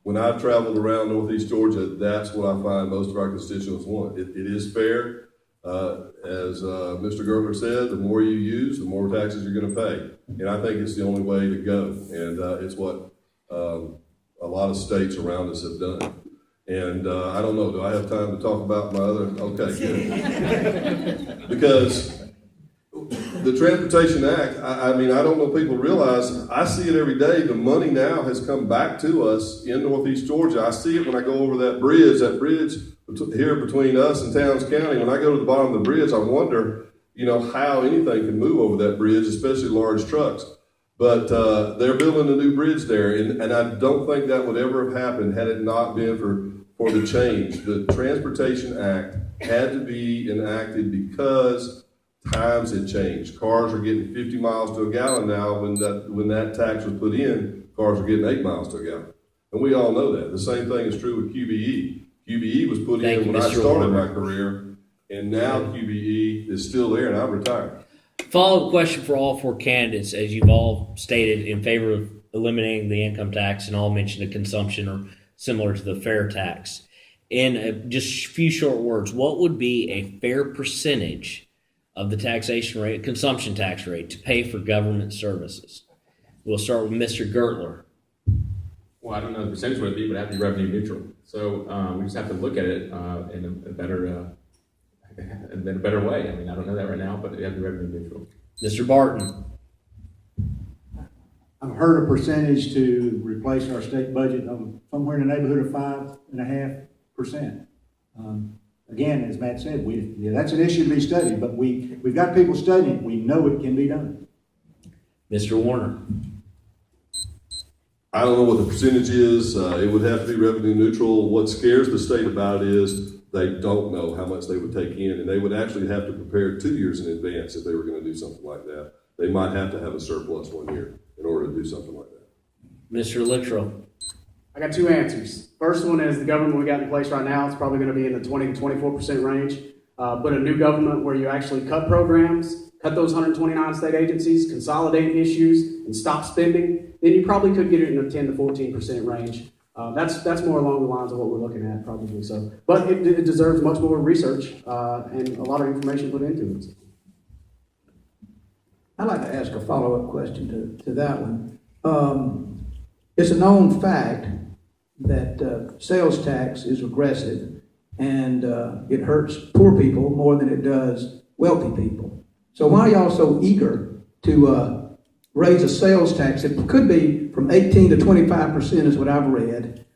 D: when I've traveled around Northeast Georgia, that's what I find most of our constituents want. It is fair. As Mr. Gurtler said, the more you use, the more taxes you're going to pay. And I think it's the only way to go. And it's what a lot of states around us have done. And I don't know, do I have time to talk about my other? Okay, good. Because the Transportation Act, I mean, I don't know if people realize, I see it every day. The money now has come back to us in Northeast Georgia. I see it when I go over that bridge here between us and Towns County. When I go to the bottom of the bridge, I wonder, you know, how anything can move over that bridge, especially large trucks. But they're building a new bridge there, and I don't think that would ever have happened had it not been for the change. The Transportation Act had to be enacted because times had changed. Cars are getting 50 miles to a gallon now. When that tax was put in, cars were getting 8 miles to a gallon. And we all know that. The same thing is true with QBE. QBE was put in when I started my career, and now QBE is still there, and I'm retired.
C: Follow-up question for all four candidates, as you've all stated in favor of eliminating the income tax and all mentioned a consumption or similar to the fair tax. In just a few short words, what would be a fair percentage of the taxation rate, consumption tax rate, to pay for government services? We'll start with Mr. Gurtler.
E: Well, I don't know the percentage would be, but it would have to be revenue neutral. So we just have to look at it in a better way. I mean, I don't know that right now, but it has to be revenue neutral.
C: Mr. Barton.
B: I've heard a percentage to replace our state budget of somewhere in the neighborhood of 5.5%. Again, as Matt said, that's an issue to be studied, but we've got people studying. We know it can be done.
C: Mr. Woerner.
D: I don't know what the percentage is. It would have to be revenue neutral. What scares the state about it is they don't know how much they would take in, and they would actually have to prepare 2 years in advance if they were going to do something like that. They might have to have a surplus 1 year in order to do something like that.
C: Mr. Littrell.
A: I got two answers. First one is the government we got in place right now. It's probably going to be in the 20 to 24% range. But a new government where you actually cut programs, cut those 129 state agencies, consolidate issues, and stop spending, then you probably could get it in the 10 to 14% range. That's more along the lines of what we're looking at, probably. So, but it deserves much more research and a lot of information put into it.
F: I'd like to ask a follow-up question to that one. It's a known fact that sales tax is regressive, and it hurts poor people more than it does wealthy people. So why are y'all so eager to raise a sales tax? It could be from 18 to 25% is what I've read.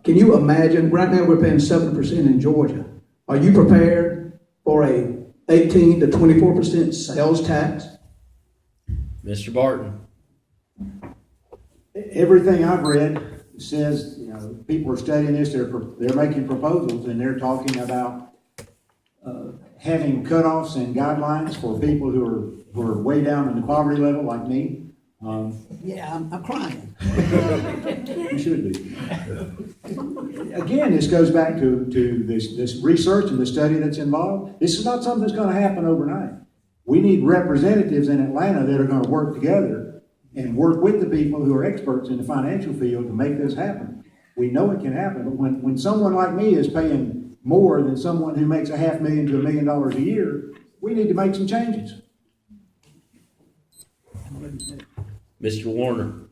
F: Can you imagine, right now we're paying 7% in Georgia. Are you prepared for a 18 to 24% sales tax?
C: Mr. Barton.
B: Everything I've read says, you know, people are studying this, they're making proposals, and they're talking about having cutoffs and guidelines for people who are way down in the poverty level, like me.
F: Yeah, I'm crying.
B: You should be. Again, this goes back to this research and the study that's involved. This is not something that's going to happen overnight. We need representatives in Atlanta that are going to work together and work with the people who are experts in the financial field to make this happen. We know it can happen, but when someone like me is paying more than someone who makes $500,000 to $1 million a year, we need to make some changes.
C: Mr. Woerner.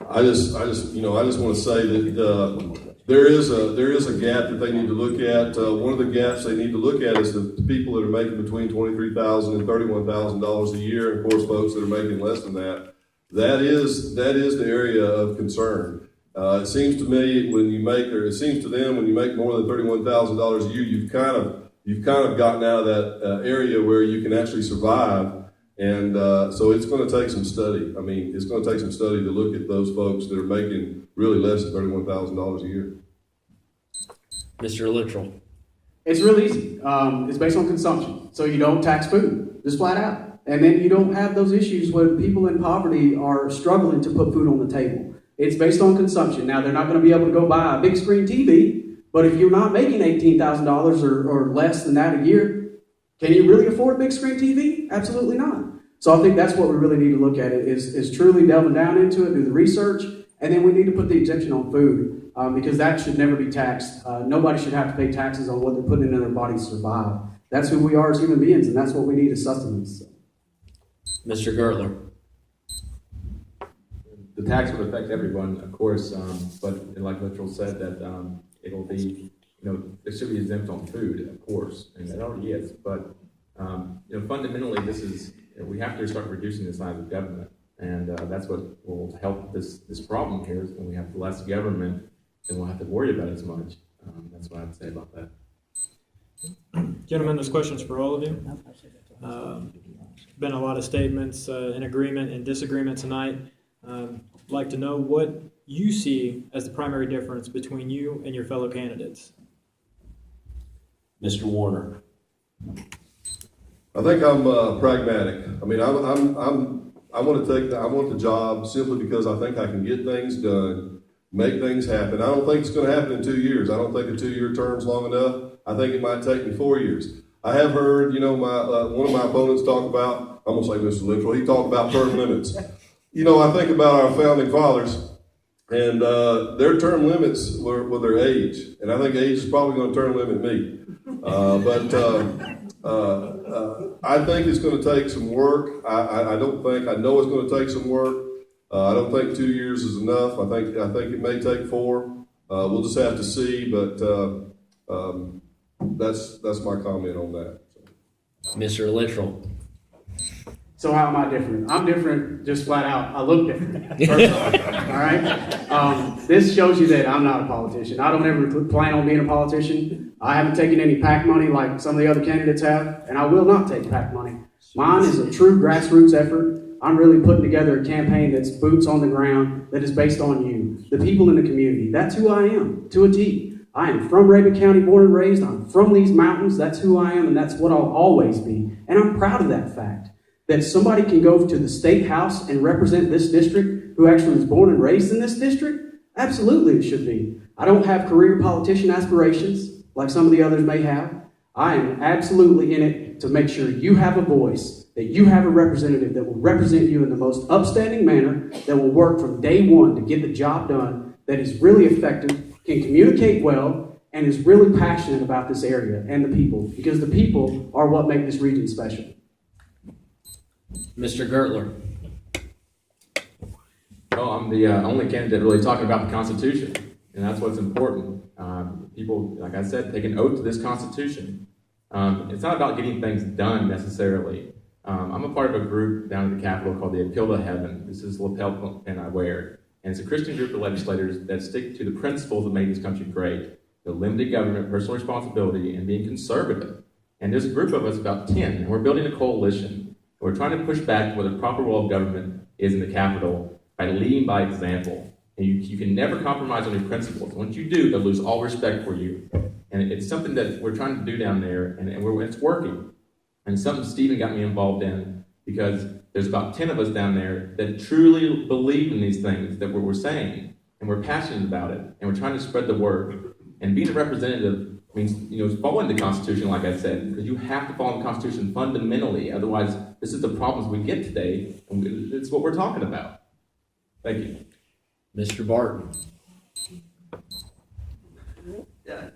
D: I just want to say that there is a gap that they need to look at. One of the gaps they need to look at is the people that are making between $23,000 and $31,000 a year, and of course, folks that are making less than that. That is the area of concern. It seems to me it seems to them when you make more than $31,000 a year, you've kind of gotten out of that area where you can actually survive. And so it's going to take some study. I mean, it's going to take some study to look at those folks that are making really less than $31,000 a year.
C: Mr. Littrell.
A: It's real easy. It's based on consumption. So you don't tax food, just flat out. And then you don't have those issues when people in poverty are struggling to put food on the table. It's based on consumption. Now, they're not going to be able to go buy a big screen TV, but if you're not making $18,000 or less than that a year, can you really afford a big screen TV? Absolutely not. So I think that's what we really need to look at it is truly delving down into it, do the research, and then we need to put the exemption on food because that should never be taxed. Nobody should have to pay taxes on what they're putting into their body to survive. That's who we are as human beings, and that's what we need as sustenance.
C: Mr. Gurtler.
E: The tax would affect everyone, of course, but like Littrell said, that it'll be, there should be exempt on food, of course, and it already is. But fundamentally, this is we have to start reducing the size of government, and that's what will help this problem here. Is when we have less government, then we'll have to worry about it as much. That's what I'd say about that.
G: Gentlemen, this question's for all of you. Been a lot of statements in agreement and disagreement tonight. Like to know what you see as the primary difference between you and your fellow candidates.
C: Mr. Woerner.
D: I think I'm pragmatic. I mean, I want the job simply because I think I can get things done, make things happen. I don't think it's going to happen in 2 years. I don't think a 2-year term's long enough. I think it might take me 4 years. I have heard, one of my opponents talk about, I'm going to say Mr. Littrell, he talked about term limits. I think about our founding fathers, and their term limits were their age. And I think age is probably going to term limit me. I think it's going to take some work. I know it's going to take some work. I don't think 2 years is enough. I think it may take 4. We'll just have to see, but that's my comment on that.
C: Mr. Littrell.
A: So how am I different? I'm different just flat out. I look different, first off, all right? This shows you that I'm not a politician. I don't ever plan on being a politician. I haven't taken any PAC money like some of the other candidates have, and I will not take PAC money. Mine is a true grassroots effort. I'm really putting together a campaign that's boots on the ground, that is based on you, the people in the community. That's who I am, to a T. I am from Rabun County, born and raised. I'm from these mountains. That's who I am, and that's what I'll always be. And I'm proud of that fact. That somebody can go to the state house and represent this district who actually was born and raised in this district? Absolutely it should be. I don't have career politician aspirations like some of the others may have. I am absolutely in it to make sure you have a voice, that you have a representative that will represent you in the most upstanding manner, that will work from day one to get the job done, that is really effective, can communicate well, and is really passionate about this area and the people, because the people are what make this region special.
C: Mr. Gurtler.
E: Well, I'm the only candidate really talking about the Constitution, and that's what's important. People, like I said, take an oath to this Constitution. It's not about getting things done necessarily. I'm a part of a group down at the Capitol called the Appeal to Heaven. This is lapel pin I wear. And it's a Christian group of legislators that stick to the principles that made this country great. The limited government, personal responsibility, and being conservative. And there's a group of us, about 10, and we're building a coalition. We're trying to push back what the proper role of government is in the Capitol by leading by example. And you can never compromise on your principles. Once you do, they'll lose all respect for you. And it's something that we're trying to do down there, and it's working. And it's something Stephen got me involved in, because there's about 10 of us down there that truly believe in these things that we're saying, and we're passionate about it, and we're trying to spread the word. And being a representative means, following the Constitution, like I said, because you have to follow the Constitution fundamentally. Otherwise, this is the problems we get today, and it's what we're talking about. Thank you.
C: Mr. Barton.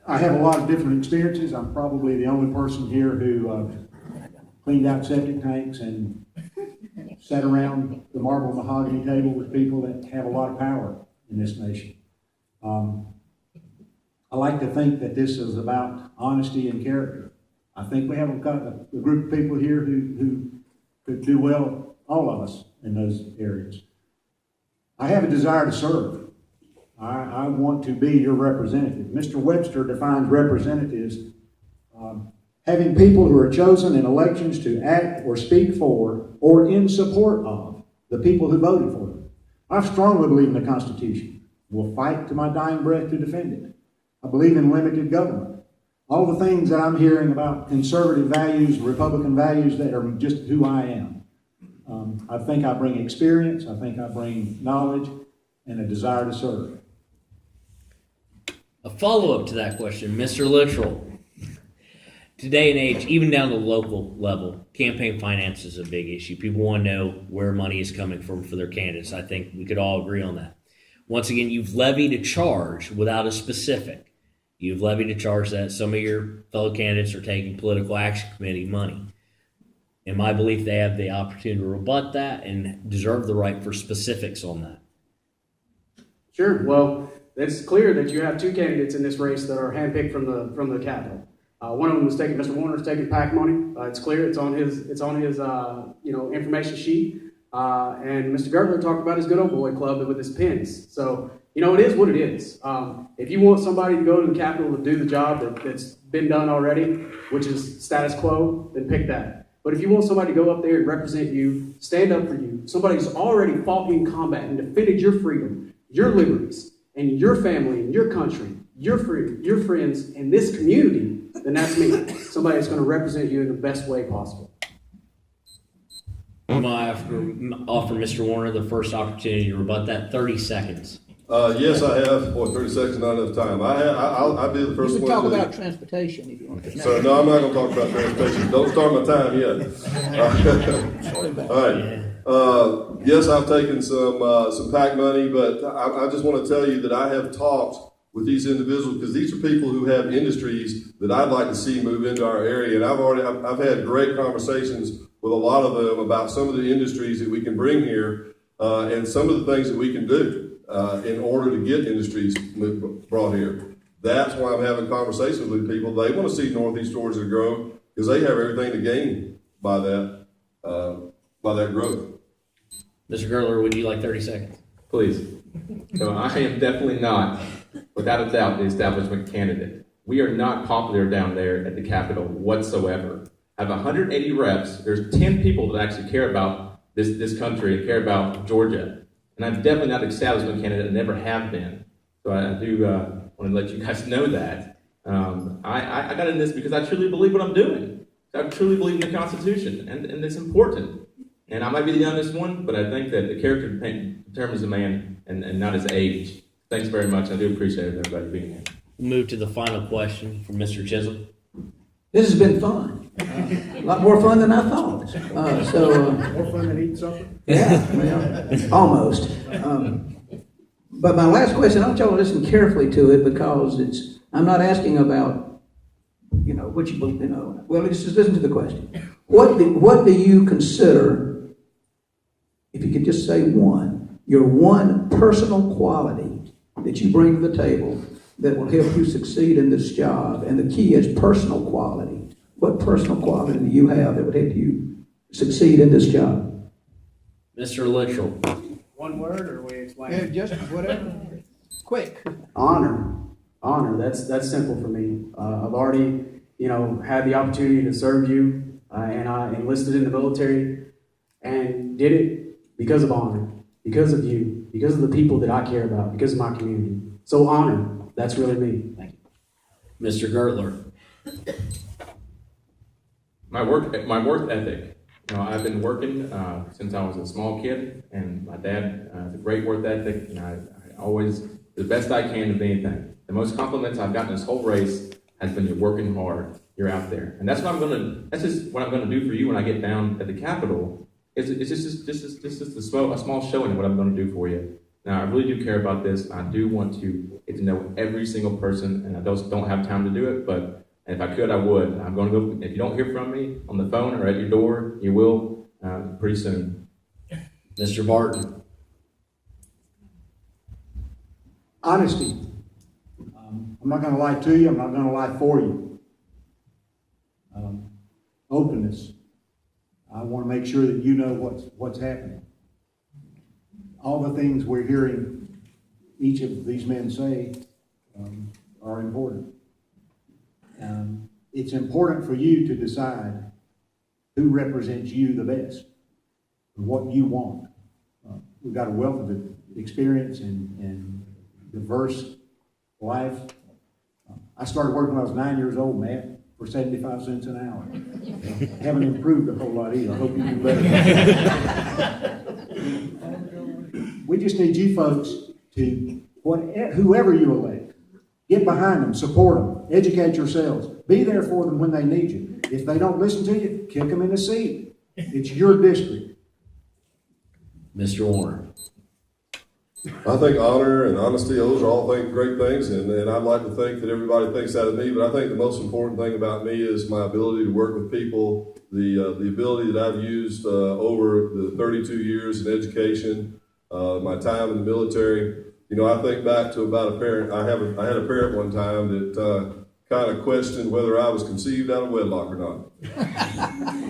B: I have a lot of different experiences. I'm probably the only person here who cleaned out septic tanks and sat around the marble mahogany table with people that have a lot of power in this nation. I like to think that this is about honesty and character. I think we have a group of people here who could do well, all of us, in those areas. I have a desire to serve. I want to be your representative. Mr. Webster defines representatives having people who are chosen in elections to act or speak for or in support of the people who voted for them. I strongly believe in the Constitution. Will fight to my dying breath to defend it. I believe in limited government. All the things that I'm hearing about conservative values, Republican values, that are just who I am. I think I bring experience, I think I bring knowledge, and a desire to serve.
C: A follow-up to that question, Mr. Littrell. Today and age, even down to the local level, campaign finance is a big issue. People want to know where money is coming from for their candidates. I think we could all agree on that. Once again, you've levied a charge without a specific. You've levied a charge that some of your fellow candidates are taking political action committee money. In my belief, they have the opportunity to rebut that and deserve the right for specifics on that.
A: Sure. Well, it's clear that you have two candidates in this race that are handpicked from the Capitol. One of them was taking, Mr. Woerner is taking PAC money. It's clear. It's on his information sheet. And Mr. Gurtler talked about his good old boy club with his pins. So, it is what it is. If you want somebody to go to the Capitol to do the job that's been done already, which is status quo, then pick that. But if you want somebody to go up there and represent you, stand up for you, somebody who's already fought in combat and defended your freedom, your liberties, and your family and your country, your friends, and this community, then that's me. Somebody that's going to represent you in the best way possible.
C: I'm going to offer Mr. Woerner the first opportunity to rebut that. 30 seconds.
D: Yes, I have. Boy, 30 seconds, not enough time. I'll be the first one.
F: You can talk about transportation if you want to.
D: So, no, I'm not going to talk about transportation. Don't start my time yet. All right. Yes, I've taken some PAC money, but I just want to tell you that I have talked with these individuals because these are people who have industries that I'd like to see move into our area, and I've had great conversations with a lot of them about some of the industries that we can bring here and some of the things that we can do in order to get industries brought here. That's why I'm having conversations with people. They want to see Northeast Georgia grow because they have everything to gain by that growth.
C: Mr. Gurtler, would you like 30 seconds?
E: Please. So I am definitely not, without a doubt, the establishment candidate. We are not popular down there at the Capitol whatsoever. I have 180 reps. There's 10 people that actually care about this country and care about Georgia. And I'm definitely not an establishment candidate and never have been. So I do want to let you guys know that. I got in this because I truly believe what I'm doing. I truly believe in the Constitution, and it's important. And I might be the youngest one, but I think that the character determines a man and not his age. Thanks very much. I do appreciate everybody being here.
C: We'll move to the final question from Mr. Chisholm.
F: This has been fun. A lot more fun than I thought.
B: More fun than eating something?
F: Yeah, well, almost. But my last question, I want y'all to listen carefully to it because I'm not asking about, what you believe, Well, just listen to the question. What do you consider, if you could just say your one personal quality that you bring to the table that will help you succeed in this job? And the key is personal quality. What personal quality do you have that would help you succeed in this job?
C: Mr. Littrell.
A: One word, or we explain?
F: Yeah, just whatever. Quick.
A: Honor. Honor. That's simple for me. I've already, had the opportunity to serve you, and I enlisted in the military, and did it because of honor, because of you, because of the people that I care about, because of my community. So honor. That's really me. Thank you.
C: Mr. Gurtler.
E: My work ethic. I've been working since I was a small kid, and my dad has a great work ethic, and I always do the best I can of anything. The most compliments I've gotten this whole race has been you're working hard, you're out there, and that's just what I'm gonna do for you when I get down at the Capitol. It's just a small showing of what I'm gonna do for you. Now, I really do care about this. I do want to get to know every single person, and I don't have time to do it, but if I could, I would. I'm going to go, if you don't hear from me on the phone or at your door, you will pretty soon.
C: Mr. Barton.
B: Honesty. I'm not going to lie to you. I'm not going to lie for you. Openness. I want to make sure that you know what's happening. All the things we're hearing each of these men say are important. It's important for you to decide who represents you the best, what you want. We've got a wealth of experience and diverse life. I started working when I was 9 years old, Matt, for 75 cents an hour. Haven't improved a whole lot either. I hope you do better. We just need you folks to, whoever you elect, get behind them, support them, educate yourselves, be there for them when they need you. If they don't listen to you, kick them in the seat. It's your district.
C: Mr. Woerner.
D: I think honor and honesty, those are all great things, and I'd like to think that everybody thinks that of me, but I think the most important thing about me is my ability to work with people, the ability that I've used over the 32 years in education, my time in the military. I think back to about a parent. I had a parent one time that kind of questioned whether I was conceived out of wedlock or not.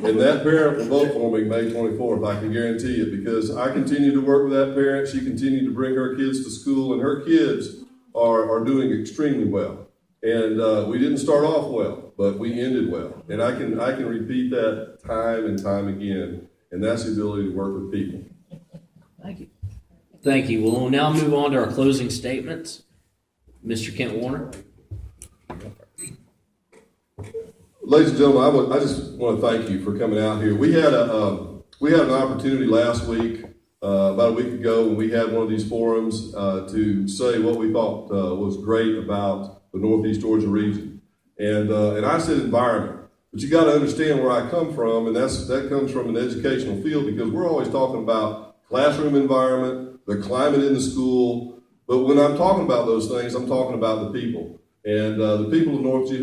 D: And that parent will vote for me May 24th, I can guarantee it, because I continue to work with that parent. She continued to bring her kids to school, and her kids are doing extremely well. And we didn't start off well, but we ended well. And I can repeat that time and time again, and that's the ability to work with people.
C: Thank you. Thank you. We'll now move on to our closing statements. Mr. Kent Woerner.
D: Ladies and gentlemen, I just want to thank you for coming out here. We had an opportunity last week, about a week ago, when we had one of these forums to say what we thought was great about the Northeast Georgia region, and I said environment. But you got to understand where I come from, and that comes from an educational field, because we're always talking about classroom environment, the climate in the school. But when I'm talking about those things, I'm talking about the people. And the people of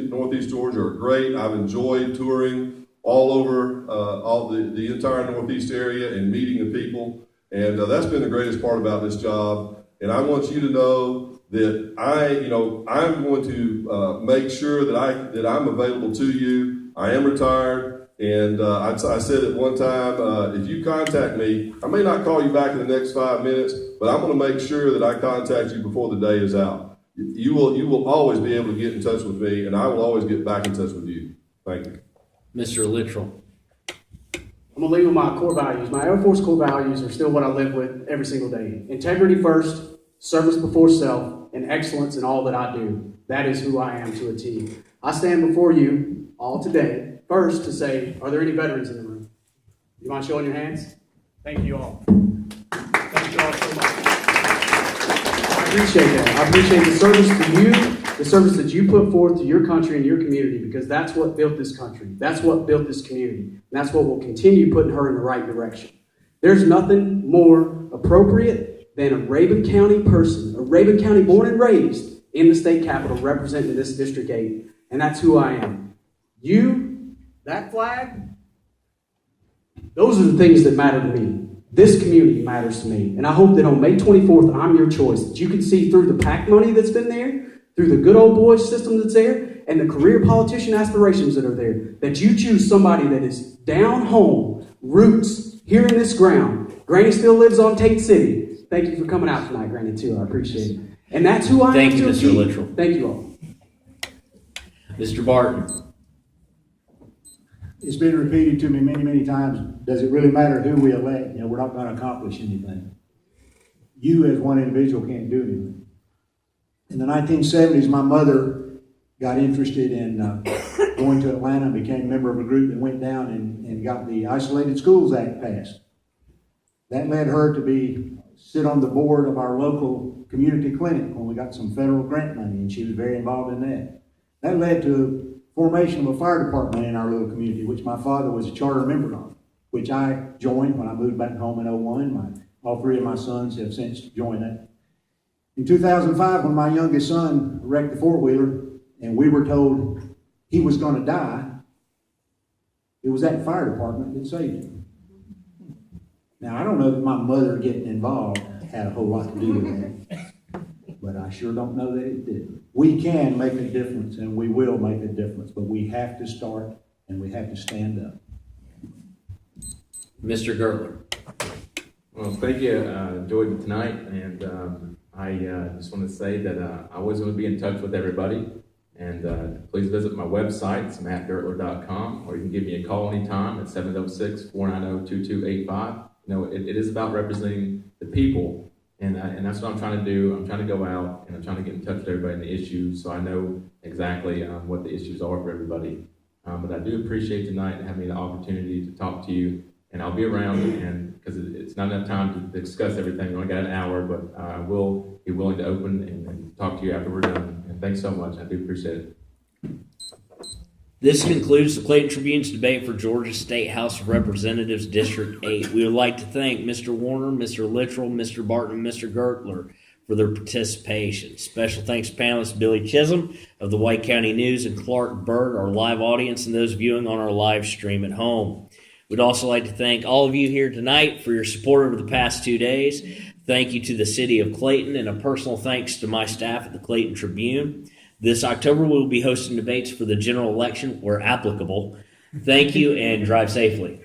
D: Northeast Georgia are great. I've enjoyed touring all over all the entire Northeast area and meeting the people. And that's been the greatest part about this job. And I want you to know that I'm going to make sure that I'm available to you. I am retired. And I said at one time, if you contact me, I may not call you back in the next 5 minutes, but I'm going to make sure that I contact you before the day is out. You will always be able to get in touch with me, and I will always get back in touch with you. Thank you.
C: Mr. Littrell.
A: I'm going to leave with my core values. My Air Force core values are still what I live with every single day. Integrity first, service before self, and excellence in all that I do. That is who I am to a T. I stand before you all today, first to say, are there any veterans in the room? You mind showing your hands? Thank you all. Thank you all so much. I appreciate that. I appreciate the service to you, the service that you put forth to your country and your community, because that's what built this country. That's what built this community. And that's what will continue putting her in the right direction. There's nothing more appropriate than a Rabun County person, a Rabun County born and raised in the state capitol representing this District 8. And that's who I am. You, that flag, those are the things that matter to me. This community matters to me. And I hope that on May 24th, I'm your choice. That you can see through the PAC money that's been there, through the good old boy system that's there, and the career politician aspirations that are there, that you choose somebody that is down home, roots, here in this ground. Granny still lives on Tate City. Thank you for coming out tonight, granted, too. I appreciate it. And that's who I am.
C: Thank you,
A: to a
C: Mr.
A: T.
C: Littrell.
A: Thank you all.
C: Mr. Barton.
B: It's been repeated to me many, many times, does it really matter who we elect? You know, we're not gonna accomplish anything. You as one individual can't do anything. In the 1970s, my mother got interested in going to Atlanta and became a member of a group that went down and got the Isolated Schools Act passed. That led her to sit on the board of our local community clinic when we got some federal grant money, and she was very involved in that. That led to formation of a fire department in our little community, which my father was a charter member of, which I joined when I moved back home in 01. All three of my sons have since joined that. In 2005, when my youngest son wrecked the four-wheeler and we were told he was going to die, it was that fire department that saved him. Now, I don't know that my mother getting involved had a whole lot to do with that, but I sure don't know that it did. We can make a difference, and we will make a difference, but we have to start and we have to stand up.
C: Mr. Gurtler.
E: Well, thank you. Enjoyed it tonight, and I just want to say that I always want to be in touch with everybody. And please visit my website. It's mattgurtler.com, or you can give me a call anytime at 706-490-2285. You know, it is about representing the people, and that's what I'm trying to do. I'm trying to go out and I'm trying to get in touch with everybody on the issues, so I know exactly what the issues are for everybody. But I do appreciate tonight having the opportunity to talk to you, and I'll be around, and because it's not enough time to discuss everything. We only got an hour, but I will be willing to open and talk to you after we're done. And thanks so much. I do appreciate it.
C: This concludes the Clayton Tribune's debate for Georgia State House of Representatives District 8. We would like to thank Mr. Woerner, Mr. Littrell, Mr. Barton, and Mr. Gurtler for their participation. Special thanks to panelist Billy Chisholm of the White County News and Clark Bird, our live audience, and those viewing on our live stream at home. We'd also like to thank all of you here tonight for your support over the past 2 days. Thank you to the city of Clayton, and a personal thanks to my staff at the Clayton Tribune. This October, we will be hosting debates for the general election where applicable. Thank you, and drive safely.